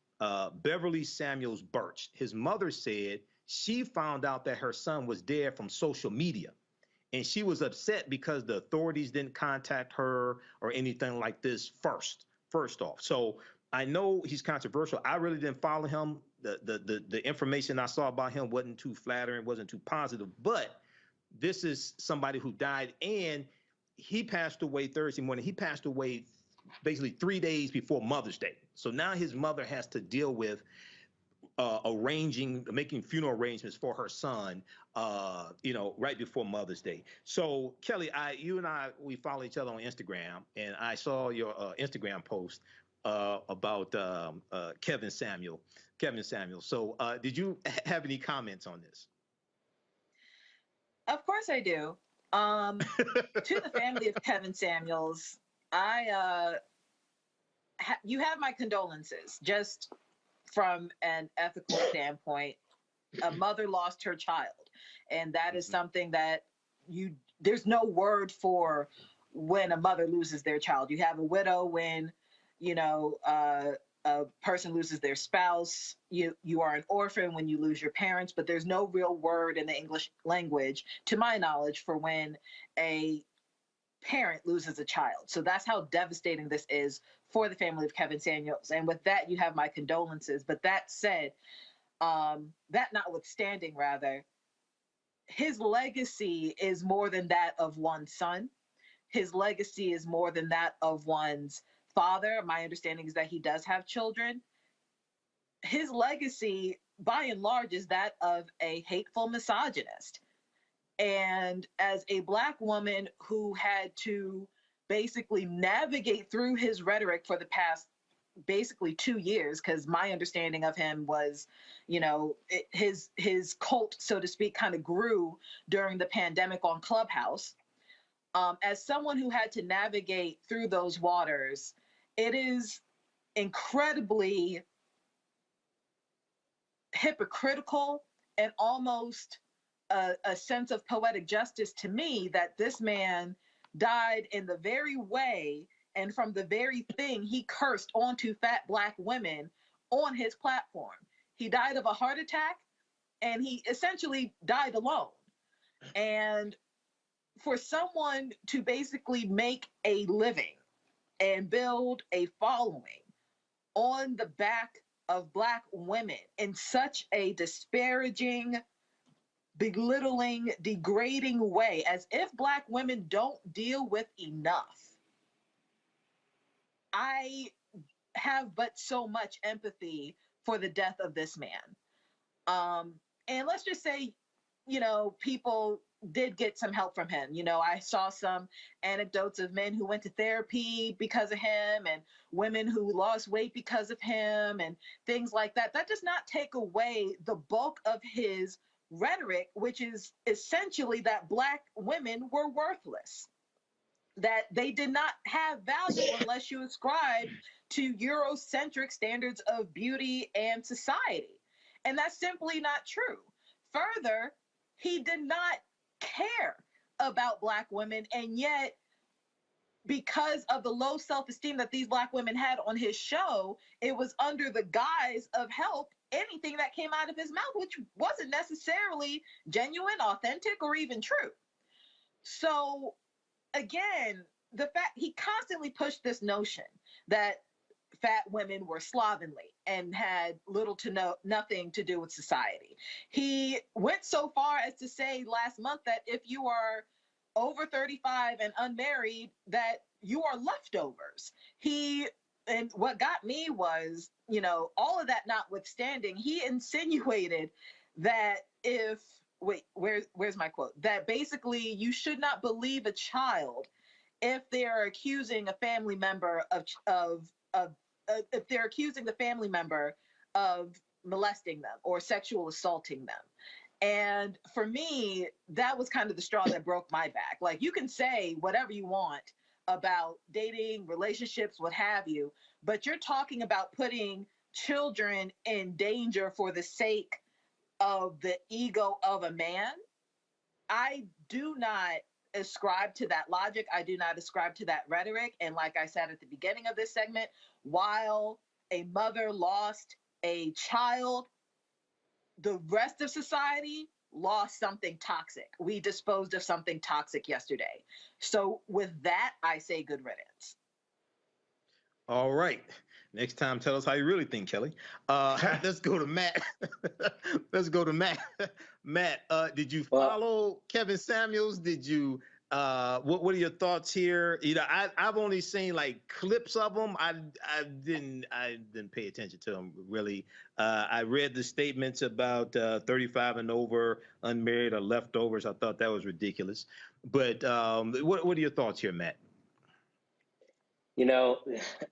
Beverly Samuels Birch. His mother said she found out that her son was dead from social media, and she was upset because the authorities didn't contact her or anything like this first off. So I know he's controversial. I really didn't follow him. The information I saw about him wasn't too flattering, wasn't too positive, but this is somebody who died, and he passed away Thursday morning. He passed away basically 3 days before Mother's Day. So now his mother has to deal with making funeral arrangements for her son, right before Mother's Day. So Kelly, you and I, we follow each other on Instagram, and I saw your Instagram post about Kevin Samuel. So did you have any comments on this? Of course I do. To the family of Kevin Samuels, you have my condolences. Just from an ethical standpoint, a mother lost her child, and that is something that there's no word for when a mother loses their child. You have a widow when, a person loses their spouse. You are an orphan when you lose your parents, but there's no real word in the English language, to my knowledge, for when a parent loses a child. So that's how devastating this is for the family of Kevin Samuels. And with that, you have my condolences. But that said, that notwithstanding, rather, his legacy is more than that of one son. His legacy is more than that of one's father. My understanding is that he does have children. His legacy, by and large, is that of a hateful misogynist. And as a Black woman who had to basically navigate through his rhetoric for the past basically 2 years, because my understanding of him was, his cult, so to speak, kind of grew during the pandemic on Clubhouse. As someone who had to navigate through those waters, it is incredibly hypocritical and almost a sense of poetic justice to me that this man died in the very way and from the very thing he cursed onto fat Black women on his platform. He died of a heart attack, and he essentially died alone. And for someone to basically make a living and build a following on the back of Black women in such a disparaging, belittling, degrading way, as if Black women don't deal with enough. I have but so much empathy for the death of this man. And let's just say, you know, people did get some help from him. You know, I saw some anecdotes of men who went to therapy because of him, and women who lost weight because of him, and things like that. That does not take away the bulk of his rhetoric, which is essentially that Black women were worthless, that they did not have value unless you ascribe to Eurocentric standards of beauty and society. And that's simply not true. Further, he did not care about Black women, and yet, because of the low self-esteem that these Black women had on his show, it was under the guise of help, anything that came out of his mouth, which wasn't necessarily genuine, authentic, or even true. So again, the fact he constantly pushed this notion that fat women were slovenly and had little to nothing to do with society. He went so far as to say last month that if you are over 35 and unmarried, that you are leftovers. And what got me was, you know, all of that notwithstanding, he insinuated that where's my quote? That basically you should not believe a child if they're accusing a family member if they're accusing the family member of molesting them or sexual assaulting them. And for me, that was kind of the straw that broke my back. Like, you can say whatever you want about dating, relationships, what have you, but you're talking about putting children in danger for the sake of the ego of a man. I do not ascribe to that logic. I do not ascribe to that rhetoric. And like I said at the beginning of this segment, while a mother lost a child, the rest of society lost something toxic. We disposed of something toxic yesterday. So with that, I say good riddance. All right. Next time, tell us how you really think, Kelly. Let's go to Matt. Let's go to Matt. Matt, did you follow Kevin Samuels? Did you? What are your thoughts here? You know, I've only seen like clips of them. I didn't pay attention to them really. I read the statements about 35 and over, unmarried or leftovers. I thought that was ridiculous. But what are your thoughts here, Matt? You know,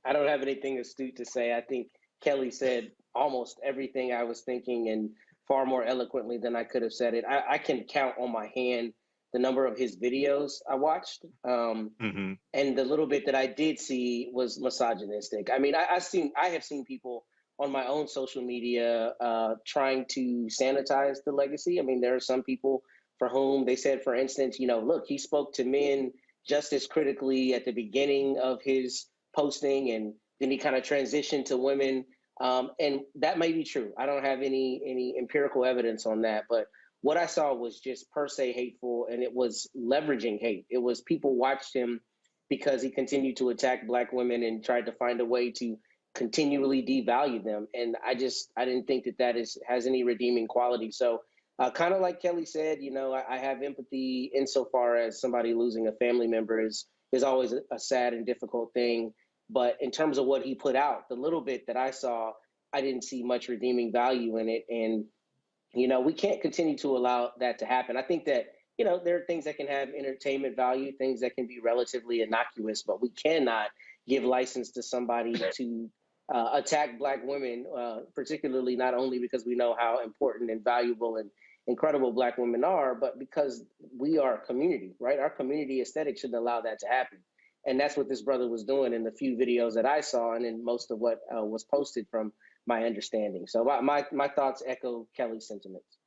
I don't have anything astute to say. I think Kelly said almost everything I was thinking, and far more eloquently than I could have said it. I can count on my hand the number of his videos I watched. And the little bit that I did see was misogynistic. I mean, I have seen people on my own social media trying to sanitize the legacy. I mean, there are some people for whom they said, for instance, you know, look, he spoke to men just as critically at the beginning of his posting, and then he kind of transitioned to women. And that may be true. I don't have any empirical evidence on that, but what I saw was just per se hateful, and it was leveraging hate. It was people watched him because he continued to attack Black women and tried to find a way to continually devalue them. And I didn't think that has any redeeming quality. So kind of like Kelly said, you know, I have empathy insofar as somebody losing a family member is always a sad and difficult thing. But in terms of what he put out, the little bit that I saw, I didn't see much redeeming value in it. And, you know, we can't continue to allow that to happen. I think that, you know, there are things that can have entertainment value, things that can be relatively innocuous, but we cannot give license to somebody to attack Black women, particularly not only because we know how important and valuable and incredible Black women are, but because we are a community, right? Our community aesthetic shouldn't allow that to happen. And that's what this brother was doing in the few videos that I saw, and in most of what was posted from my understanding. So my thoughts echo Kelly's sentiments.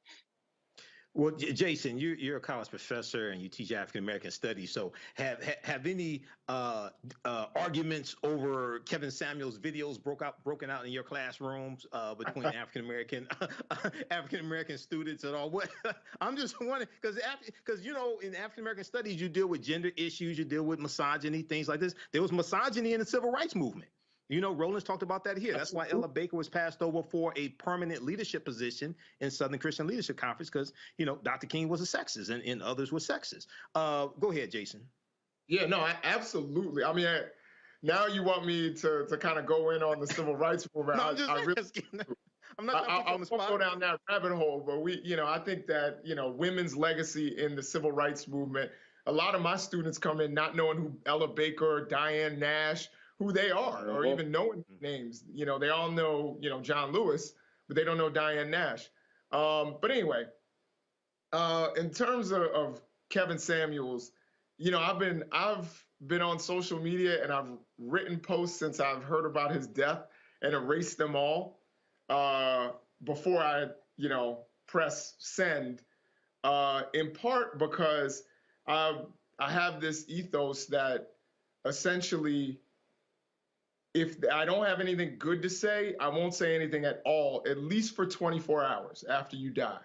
Well, Jason, you're a college professor and you teach African American studies. So, have any arguments over Kevin Samuel's videos broken out in your classrooms between African American students at all? What I'm just wondering, because in African American studies you deal with gender issues, you deal with misogyny, things like this. There was misogyny in the civil rights movement. Roland's talked about that here. That's why Ella Baker was passed over for a permanent leadership position in Southern Christian Leadership Conference because, Dr. King was a sexist and others were sexist. Go ahead, Jason. Yeah, no, absolutely. I mean, now you want me to kind of go in on the civil rights movement. No, I'm just asking. I'm not trying to put you on the spot. I'll go down that rabbit hole, but I think that, women's legacy in the civil rights movement, a lot of my students come in not knowing who Ella Baker, Diane Nash, who they are, or even knowing names. They all know, John Lewis, but they don't know Diane Nash. But anyway, in terms of Kevin Samuels, I've been on social media and I've written posts since I've heard about his death and erased them all before I, press send, in part because I have this ethos that essentially, if I don't have anything good to say, I won't say anything at all, at least for 24 hours after you die.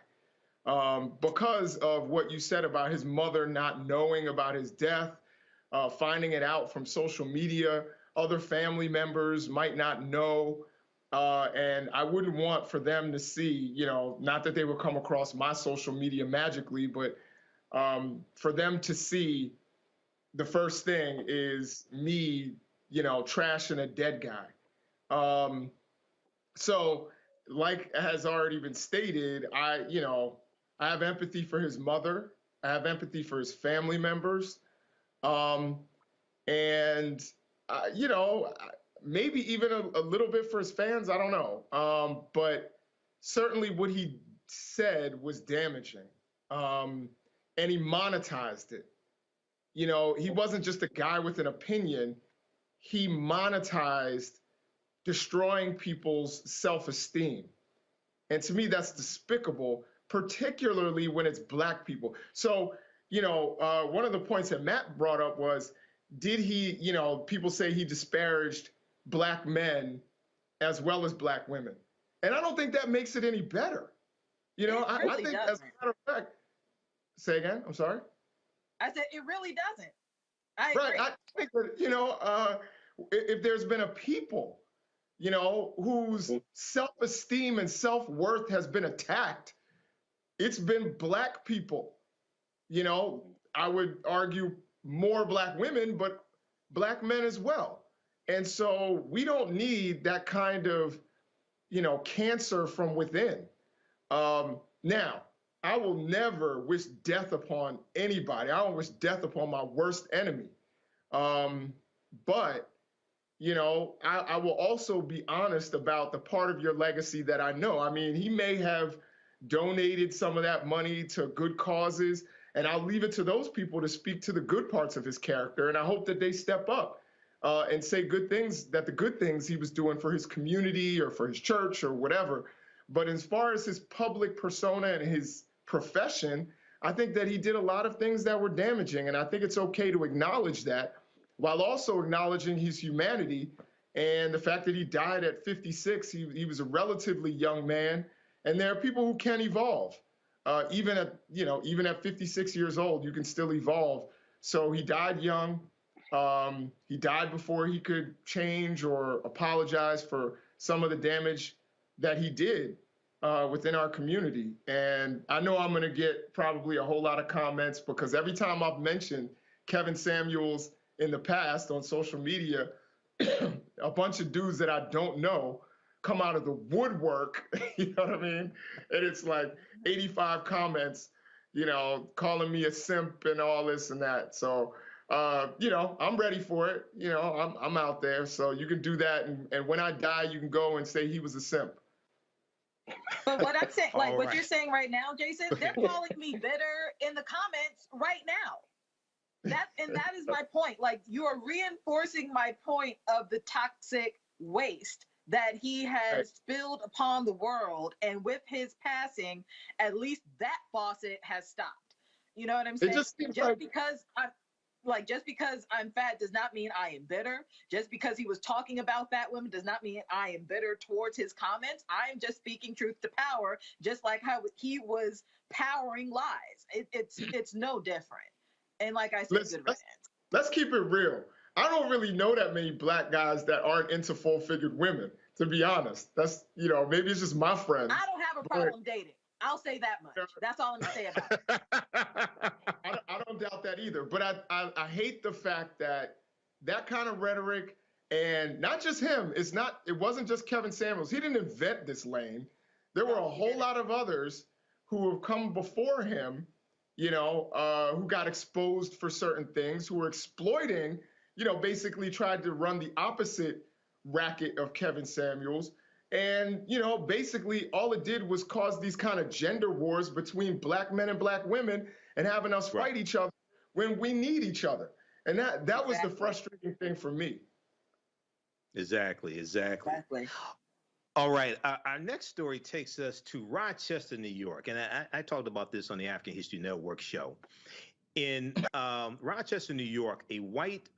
Because of what you said about his mother not knowing about his death, finding it out from social media, other family members might not know. And I wouldn't want for them to see, not that they would come across my social media magically, but for them to see the first thing is me trashing a dead guy. So like has already been stated, I have empathy for his mother. I have empathy for his family members. And maybe even a little bit for his fans, I don't know. But certainly what he said was damaging. And he monetized it. He wasn't just a guy with an opinion. He monetized destroying people's self-esteem. And to me, that's despicable, particularly when it's Black people. So, one of the points that Matt brought up was, did he, people say he disparaged Black men as well as Black women. And I don't think that makes it any better. I think as a matter of fact, say again, I'm sorry? I said, it really doesn't. I agree. Right, I think that, if there's been a people, whose self-esteem and self-worth has been attacked, it's been Black people. I would argue more Black women, but Black men as well. And so we don't need that kind of, cancer from within. Now, I will never wish death upon anybody. I don't wish death upon my worst enemy. But, I will also be honest about the part of your legacy that I know. I mean, he may have donated some of that money to good causes, and I'll leave it to those people to speak to the good parts of his character. And I hope that they step up and say good things, that the good things he was doing for his community or for his church or whatever. But as far as his public persona and his profession, I think that he did a lot of things that were damaging. And I think it's okay to acknowledge that while also acknowledging his humanity and the fact that he died at 56. He was a relatively young man. And there are people who can evolve. Even at 56 years old, you can still evolve. So he died young. He died before he could change or apologize for some of the damage that he did within our community. And I know I'm going to get probably a whole lot of comments because every time I've mentioned Kevin Samuels in the past on social media, a bunch of dudes that I don't know come out of the woodwork, you know what I mean? And it's like 85 comments, calling me a simp and all this and that. So, I'm ready for it. I'm out there. So you can do that. And when I die, you can go and say he was a simp. But what I'm saying, like what you're saying right now, Jason, they're calling me bitter in the comments right now. That is my point. Like, you are reinforcing my point of the toxic waste that he has spilled upon the world. And with his passing, at least that faucet has stopped. You know what I'm saying? Just because I'm fat does not mean I am bitter. Just because he was talking about fat women does not mean I am bitter towards his comments. I am just speaking truth to power, just like how he was powering lies. It's no different. And like I said, good riddance. Let's keep it real. I don't really know that many black guys that aren't into full-figured women, to be honest. That's, maybe it's just my friends. I don't have a problem dating. I'll say that much. That's all I'm gonna say about it. I don't doubt that either. But I hate the fact that kind of rhetoric, and not just him, it wasn't just Kevin Samuels. He didn't invent this lane. There were a whole lot of others who have come before him, who got exposed for certain things, who were exploiting, basically tried to run the opposite racket of Kevin Samuels. And, basically all it did was cause these kind of gender wars between black men and black women and having us fight each other when we need each other. And that was the frustrating thing for me. Exactly. All right, our next story takes us to Rochester, New York. And I talked about this on the African History Network show. In Rochester, New York, a white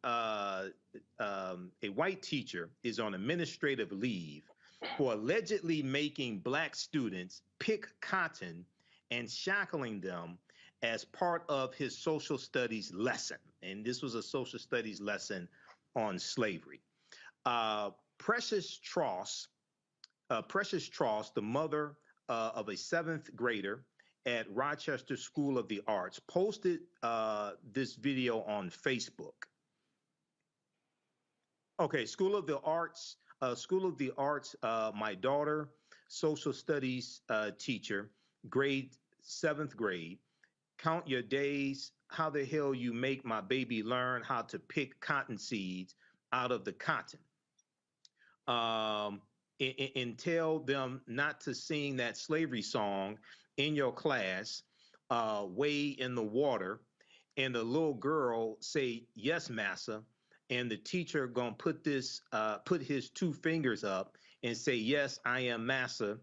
teacher is on administrative leave for allegedly making black students pick cotton and shackling them as part of his social studies lesson. And this was a social studies lesson on slavery. Precious Tross, the mother of a 7th grader at Rochester School of the Arts, posted this video on Facebook. Okay, School of the Arts, my daughter, social studies teacher, grade 7th grade, count your days, how the hell you make my baby learn how to pick cotton seeds out of the cotton. And tell them not to sing that slavery song in your class, way in the water, and the little girl say, yes, massa, and the teacher gonna put his 2 fingers up and say, yes, I am massa.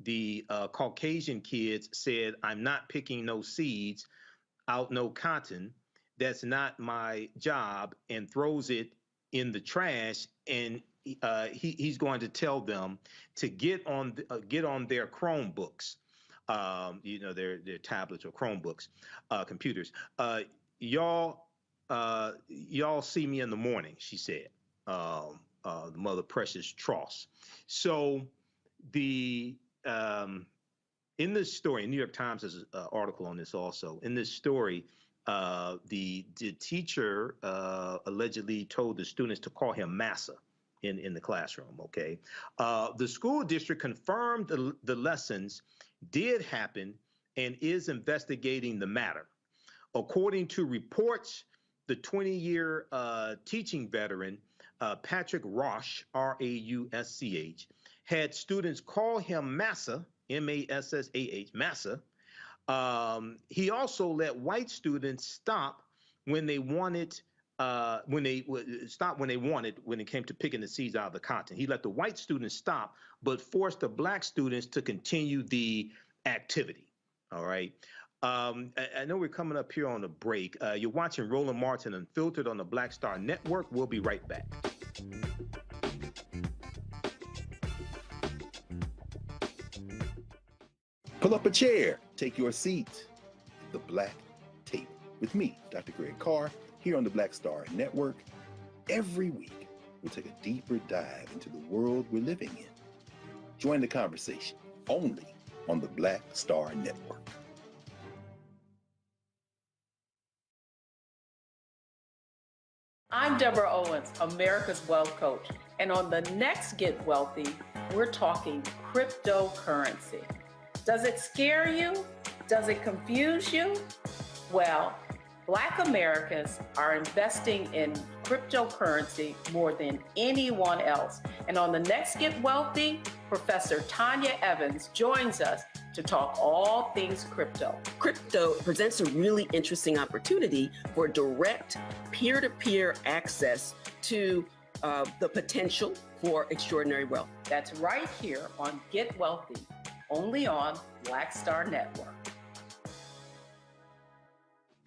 The Caucasian kids said, I'm not picking no seeds out no cotton. That's not my job, and throws it in the trash. And he's going to tell them to get on their Chromebooks, their tablets or Chromebooks, computers. Y'all see me in the morning, she said. The mother, Precious Tross. So in this story, New York Times has an article on this also. In this story, the teacher allegedly told the students to call him massa in the classroom, okay? The school district confirmed the lessons did happen and is investigating the matter. According to reports, the 20-year teaching veteran, Patrick Rausch, R-A-U-S-C-H, had students call him massa, M-A-S-S-A-H, massa. He also let white students stop when they wanted, when it came to picking the seeds out of the cotton. He let the white students stop, but forced the black students to continue the activity. All right. I know we're coming up here on a break. You're watching Roland Martin Unfiltered on the Black Star Network. We'll be right back. Pull up a chair, take your seat at the Black Table with me, Dr. Greg Carr, here on the Black Star Network. Every week, we'll take a deeper dive into the world we're living in. Join the conversation only on the Black Star Network. I'm Deborah Owens, America's Wealth Coach, and on the next Get Wealthy, we're talking cryptocurrency. Does it scare you? Does it confuse you? Well, Black Americans are investing in cryptocurrency more than anyone else. And on the next Get Wealthy, Professor Tanya Evans joins us to talk all things crypto. Crypto presents a really interesting opportunity for direct peer-to-peer access to the potential for extraordinary wealth. That's right here on Get Wealthy, only on Black Star Network.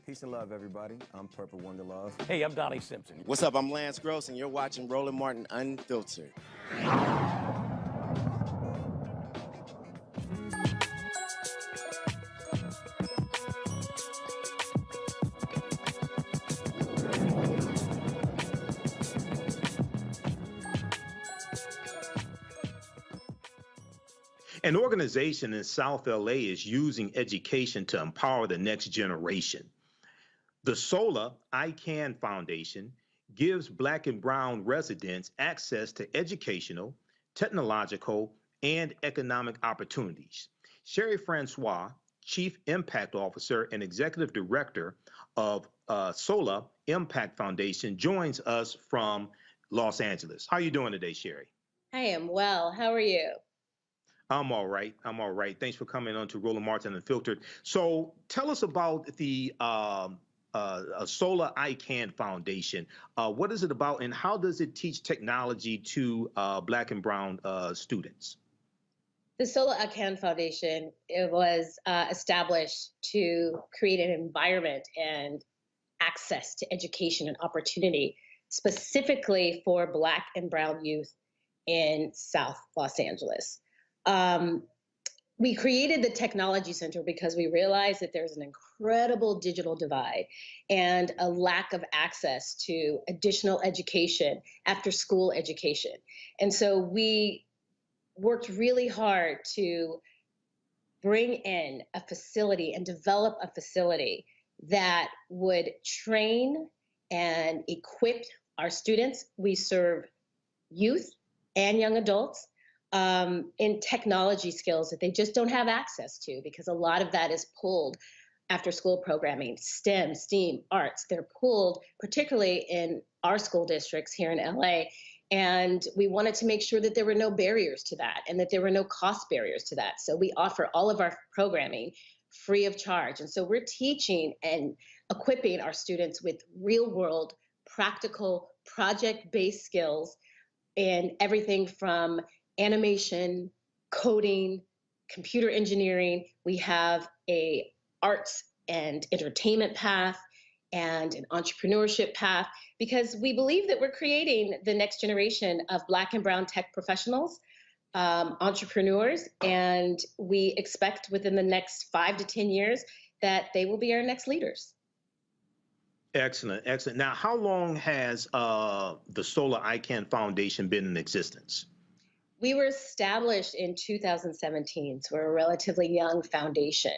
Peace and love, everybody. I'm Purple Wonder Love. Hey, I'm Donnie Simpson. What's up? I'm Lance Gross, and you're watching Roland Martin Unfiltered. An organization in South LA is using education to empower the next generation. The Sola I Can Foundation gives Black and Brown residents access to educational, technological, and economic opportunities. Sherry Francois, Chief Impact Officer and Executive Director of Sola Impact Foundation, joins us from Los Angeles. How are you doing today, Sherry? I am well. How are you? I'm all right. I'm all right. Thanks for coming on to Roland Martin Unfiltered. So tell us about the Sola I Can Foundation. What is it about, and how does it teach technology to Black and Brown students? The Sola I Can Foundation, it was established to create an environment and access to education and opportunity specifically for Black and Brown youth in South Los Angeles. We created the Technology Center because we realized that there's an incredible digital divide and a lack of access to additional education, after school education. And so we worked really hard to bring in a facility and develop a facility that would train and equip our students. We serve youth and young adults in technology skills that they just don't have access to, because a lot of that is pulled after school programming, STEM, STEAM, arts. They're pulled particularly in our school districts here in LA. And we wanted to make sure that there were no barriers to that and that there were no cost barriers to that. So we offer all of our programming free of charge. And so we're teaching and equipping our students with real world, practical, project-based skills in everything from animation, coding, computer engineering. We have a arts and entertainment path and an entrepreneurship path, because we believe that we're creating the next generation of Black and Brown tech professionals, entrepreneurs, and we expect within the next 5 to 10 years that they will be our next leaders. Excellent, excellent. Now, how long has the Sola I Can Foundation been in existence? We were established in 2017, so we're a relatively young foundation.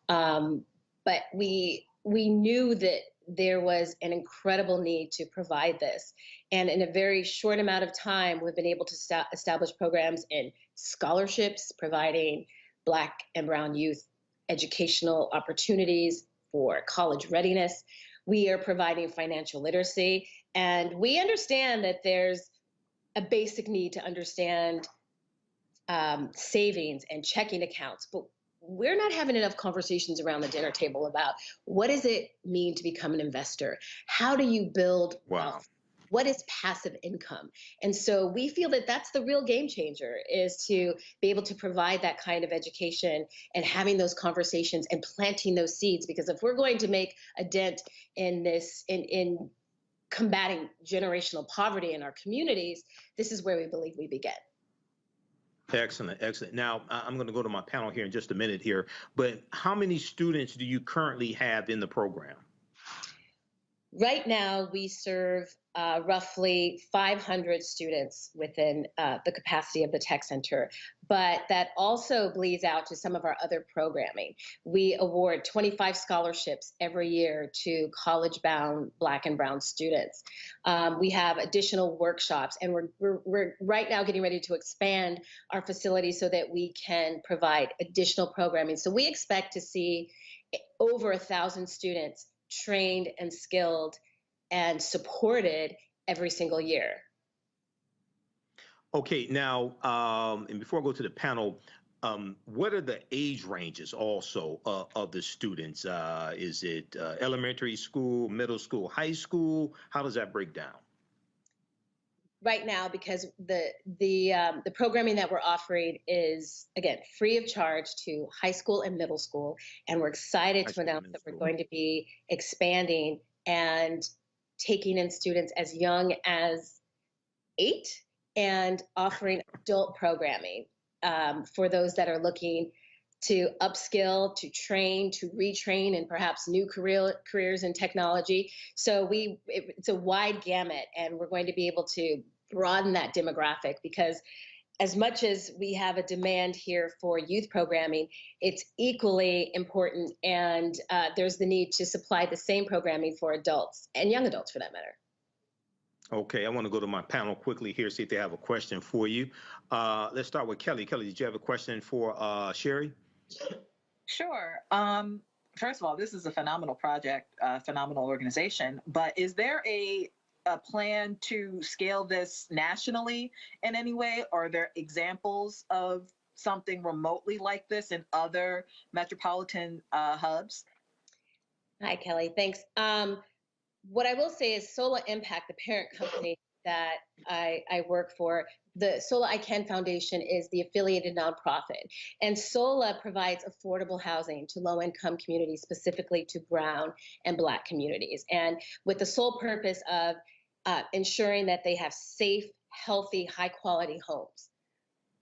But we knew that there was an incredible need to provide this. And in a very short amount of time, we've been able to establish programs in scholarships, providing Black and Brown youth educational opportunities for college readiness. We are providing financial literacy. And we understand that there's a basic need to understand savings and checking accounts, but we're not having enough conversations around the dinner table about what does it mean to become an investor? How do you build wealth? What is passive income? And so we feel that that's the real game changer, is to be able to provide that kind of education and having those conversations and planting those seeds. Because if we're going to make a dent in this, in combating generational poverty in our communities, this is where we believe we begin. Excellent, excellent. Now, I'm going to go to my panel here in just a minute here, but how many students do you currently have in the program? Right now, we serve roughly 500 students within the capacity of the Tech Center, but that also bleeds out to some of our other programming. We award 25 scholarships every year to college-bound Black and Brown students. We have additional workshops, and we're right now getting ready to expand our facility so that we can provide additional programming. So we expect to see over 1,000 students trained and skilled and supported every single year. Okay, now, and before I go to the panel, what are the age ranges also of the students? Is it elementary school, middle school, high school? How does that break down? right now because the programming that we're offering is, again, free of charge to high school and middle school, and we're excited to announce that we're going to be expanding and taking in students as young as 8 and offering adult programming for those that are looking to upskill, to train, to retrain, and perhaps new careers in technology. So it's a wide gamut, and we're going to be able to broaden that demographic because as much as we have a demand here for youth programming, it's equally important, and there's the need to supply the same programming for adults and young adults for that matter. Okay, I want to go to my panel quickly here, see if they have a question for you. Let's start with Kelly. Kelly, did you have a question for Sherry? Sure. First of all, this is a phenomenal project, phenomenal organization, but is there a plan to scale this nationally in any way? Are there examples of something remotely like this in other metropolitan hubs? Hi, Kelly. Thanks. What I will say is Sola Impact, the parent company that I work for, the Sola I Can Foundation is the affiliated nonprofit. And Sola provides affordable housing to low-income communities, specifically to Brown and Black communities. And with the sole purpose of ensuring that they have safe, healthy, high-quality homes.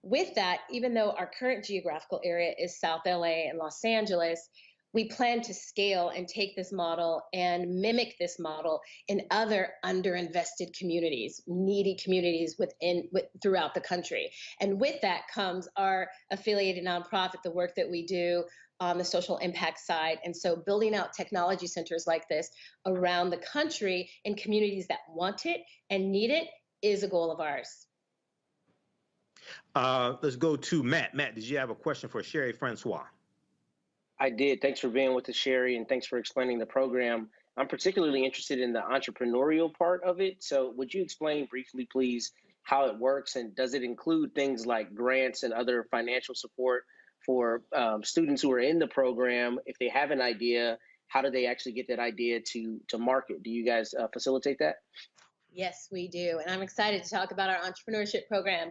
With that, even though our current geographical area is South LA and Los Angeles, we plan to scale and take this model and mimic this model in other underinvested communities, needy communities throughout the country. And with that comes our affiliated nonprofit, the work that we do on the social impact side. And so building out technology centers like this around the country in communities that want it and need it is a goal of ours. Let's go to Matt. Matt, did you have a question for Sherry Francois? I did. Thanks for being with us, Sherry, and thanks for explaining the program. I'm particularly interested in the entrepreneurial part of it. So would you explain briefly, please, how it works, and does it include things like grants and other financial support for students who are in the program? If they have an idea, how do they actually get that idea to market? Do you guys facilitate that? Yes, we do. And I'm excited to talk about our entrepreneurship program.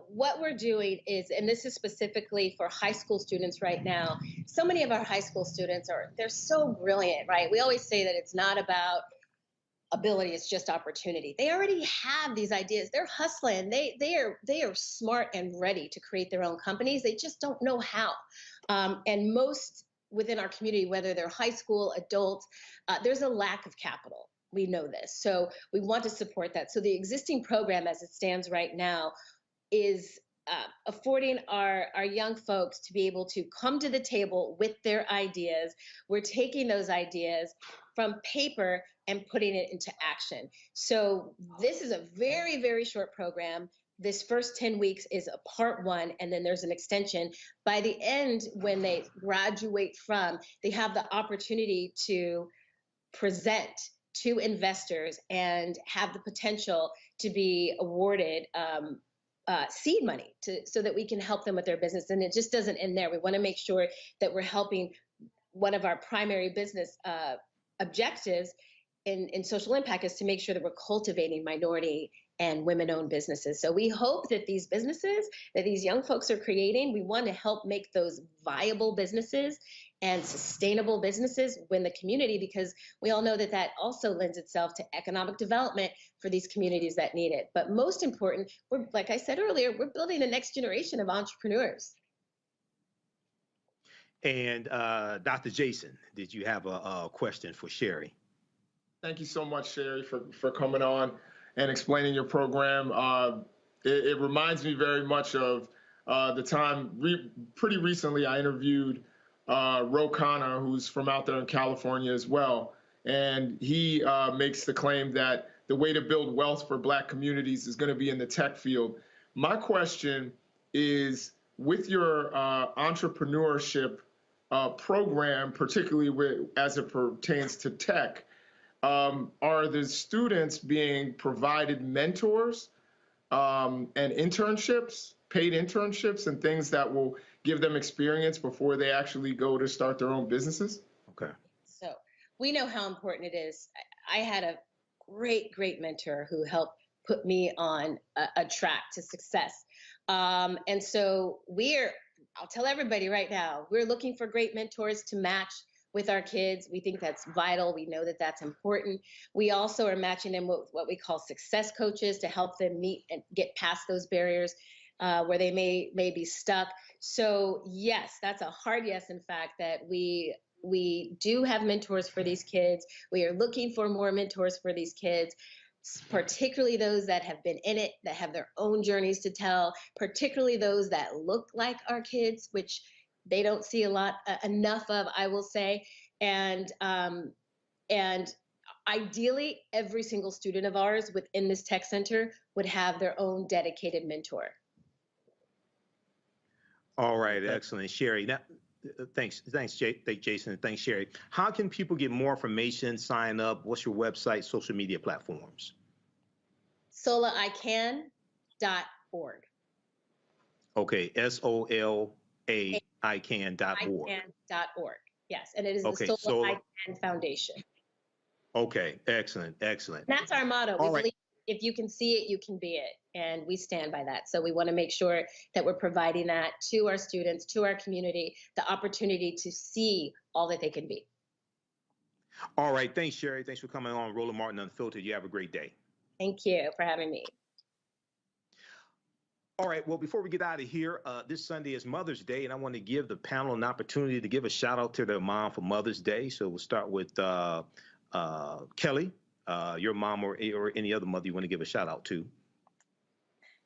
What we're doing is, and this is specifically for high school students right now, so many of our high school students they're so brilliant, right? We always say that it's not about ability, it's just opportunity. They already have these ideas. They're hustling. They are smart and ready to create their own companies. They just don't know how. And most within our community, whether they're high school, adults, there's a lack of capital. We know this. So we want to support that. So the existing program as it stands right now is affording our young folks to be able to come to the table with their ideas. We're taking those ideas from paper and putting it into action. So this is a very, very short program. This first 10 weeks is a part 1, and then there's an extension. By the end, when they graduate they have the opportunity to present to investors and have the potential to be awarded seed money so that we can help them with their business. And it just doesn't end there. We want to make sure that we're helping one of our primary business objectives in social impact is to make sure that we're cultivating minority and women-owned businesses. So we hope that these businesses that these young folks are creating, we want to help make those viable businesses and sustainable businesses win the community, because we all know that that also lends itself to economic development for these communities that need it. But most important, like I said earlier, we're building the next generation of entrepreneurs. And Dr. Jason, did you have a question for Sherry? Thank you so much, Sherry, for coming on and explaining your program. It reminds me very much of the time pretty recently I interviewed Ro Khanna, who's from out there in California as well. And he makes the claim that the way to build wealth for Black communities is going to be in the tech field. My question is, with your entrepreneurship program, particularly as it pertains to tech, are the students being provided mentors and internships, paid internships, and things that will give them experience before they actually go to start their own businesses? Okay. So we know how important it is. I had a great mentor who helped put me on a track to success. And so I'll tell everybody right now, we're looking for great mentors to match with our kids. We think that's vital. We know that that's important. We also are matching them with what we call success coaches to help them meet and get past those barriers where they may be stuck. So yes, that's a hard yes, in fact, that we do have mentors for these kids. We are looking for more mentors for these kids, particularly those that have been in it, that have their own journeys to tell, particularly those that look like our kids, which they don't see enough of, I will say. And ideally, every single student of ours within this tech center would have their own dedicated mentor. All right, excellent, Sherry. Now, thanks, Jason. Thanks, Sherry. How can people get more information, sign up? What's your website, social media platforms? solaican.org. Okay, SOLAICAN.org. ICAN.org. Yes, and it is okay, the Sola ICAN Foundation. Okay, excellent. And that's our motto. We believe if you can see it, you can be it. And we stand by that. So we want to make sure that we're providing that to our students, to our community, the opportunity to see all that they can be. All right. Thanks, Sherry. Thanks for coming on Roland Martin Unfiltered. You have a great day. Thank you for having me. All right. Well, before we get out of here, this Sunday is Mother's Day, and I want to give the panel an opportunity to give a shout out to their mom for Mother's Day. So we'll start with Kelly, your mom or any other mother you want to give a shout out to.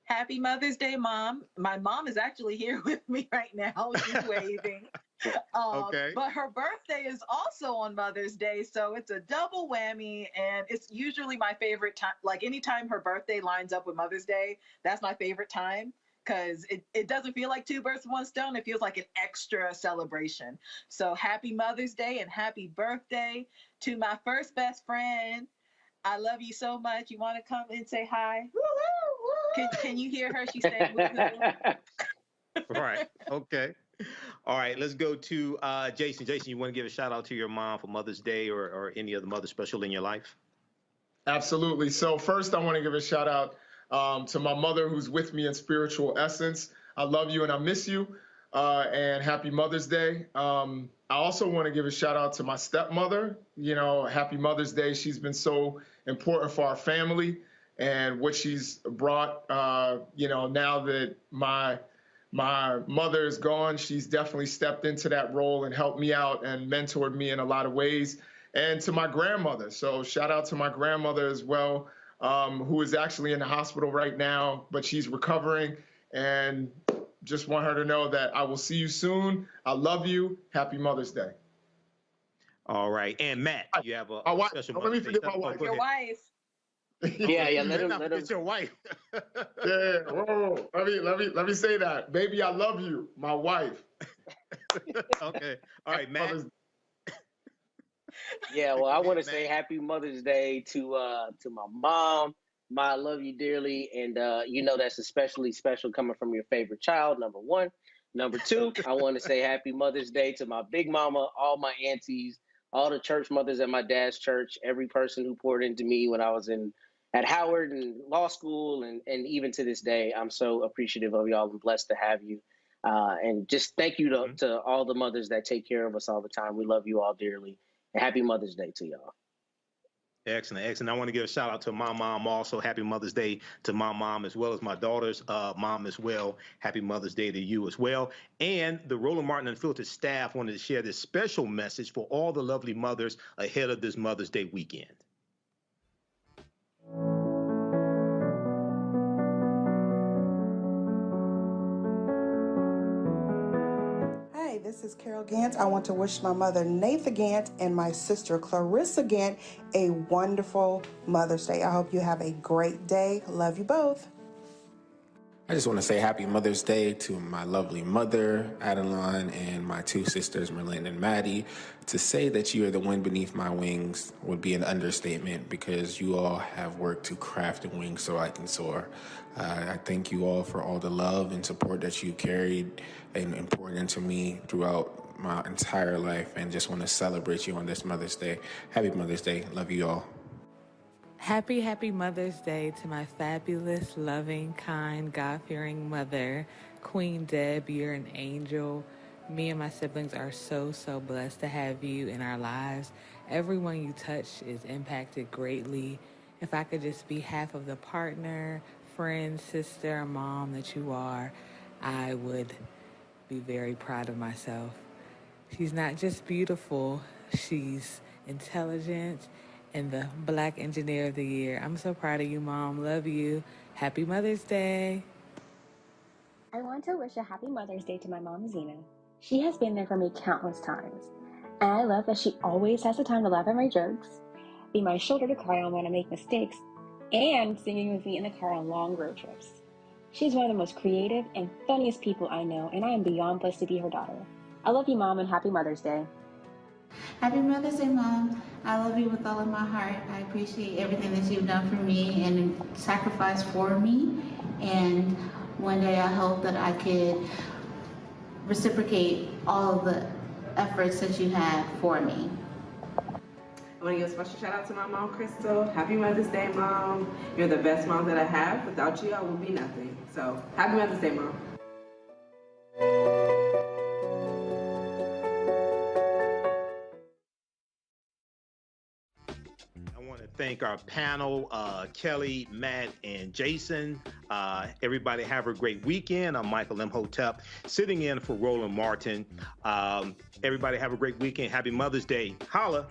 Happy Mother's Day, Mom. My mom is actually here with me right now. She's waving. Okay. But her birthday is also on Mother's Day, so it's a double whammy, and it's usually my favorite time. Like anytime her birthday lines up with Mother's Day, that's my favorite time because it doesn't feel like two birds with one stone. It feels like an extra celebration. So happy Mother's Day and happy birthday to my first best friend. I love you so much. You want to come and say hi? Can you hear her? She's saying woohoo. Right. Okay. All right. Let's go to Jason. Jason, you want to give a shout out to your mom for Mother's Day or any other mother special in your life? Absolutely. So first, I want to give a shout out to my mother who's with me in spiritual essence. I love you and I miss you. And happy Mother's Day. I also want to give a shout out to my stepmother. You know, happy Mother's Day. She's been so important for our family and what she's brought. You know, now that my mother is gone, she's definitely stepped into that role and helped me out and mentored me in a lot of ways. And to my grandmother. So shout out to my grandmother as well, who is actually in the hospital right now, but she's recovering. And just want her to know that I will see you soon. I love you. Happy Mother's Day. All right. And Matt, you have a special let me forget my wife. Your wife. Yeah, let him. It's your wife. Yeah, whoa. Let me say that. Baby, I love you. My wife. Okay. All right, Matt. Yeah, well, I want to say happy Mother's Day to my mom. Ma, I love you dearly, and you know that's especially special coming from your favorite child, number one. Number two, I want to say happy Mother's Day to my big mama, all my aunties, all the church mothers at my dad's church, every person who poured into me when I was at Howard and law school, and even to this day. I'm so appreciative of y'all and blessed to have you. And just thank you to all the mothers that take care of us all the time. We love you all dearly, and happy Mother's Day to y'all. Excellent, excellent. I want to give a shout out to my mom also. Happy Mother's Day to my mom as well as my daughter's mom as well. Happy Mother's Day to you as well. And the Roland Martin Unfiltered staff wanted to share this special message for all the lovely mothers ahead of this Mother's Day weekend. Hi, this is Carol Gant. I want to wish my mother, Natha Gant, and my sister, Clarissa Gant, a wonderful Mother's Day. I hope you have a great day. Love you both. I just want to say happy Mother's Day to my lovely mother, Adeline, and my two sisters, Merlin and Maddie. To say that you are the wind beneath my wings would be an understatement because you all have worked to craft the wings so I can soar. I thank you all for all the love and support that you carried and poured into me throughout my entire life, and just want to celebrate you on this Mother's Day. Happy Mother's Day. Love you all. Happy Mother's Day to my fabulous, loving, kind, God-fearing mother, Queen Deb. You're an angel. Me and my siblings are so blessed to have you in our lives. Everyone you touch is impacted greatly. If I could just be half of the partner, friend, sister, mom that you are, I would be very proud of myself. She's not just beautiful, she's intelligent and the Black Engineer of the Year. I'm so proud of you, Mom. Love you. Happy Mother's Day. I want to wish a happy Mother's Day to my mom, Zena. She has been there for me countless times. And I love that she always has the time to laugh at my jokes, be my shoulder to cry on when I make mistakes, and singing with me in the car on long road trips. She's one of the most creative and funniest people I know, and I am beyond blessed to be her daughter. I love you, Mom, and happy Mother's Day. Happy Mother's Day, Mom. I love you with all of my heart. I appreciate everything that you've done for me and sacrificed for me. And one day I hope that I could reciprocate all of the efforts that you had for me. I want to give a special shout out to my mom, Crystal. Happy Mother's Day, Mom. You're the best mom that I have. Without you, I would be nothing. So, happy Mother's Day, Mom. Thank our panel, Kelly, Matt, and Jason. Everybody have a great weekend. I'm Michael Imhotep, sitting in for Roland Martin. Everybody have a great weekend. Happy Mother's Day. Holla.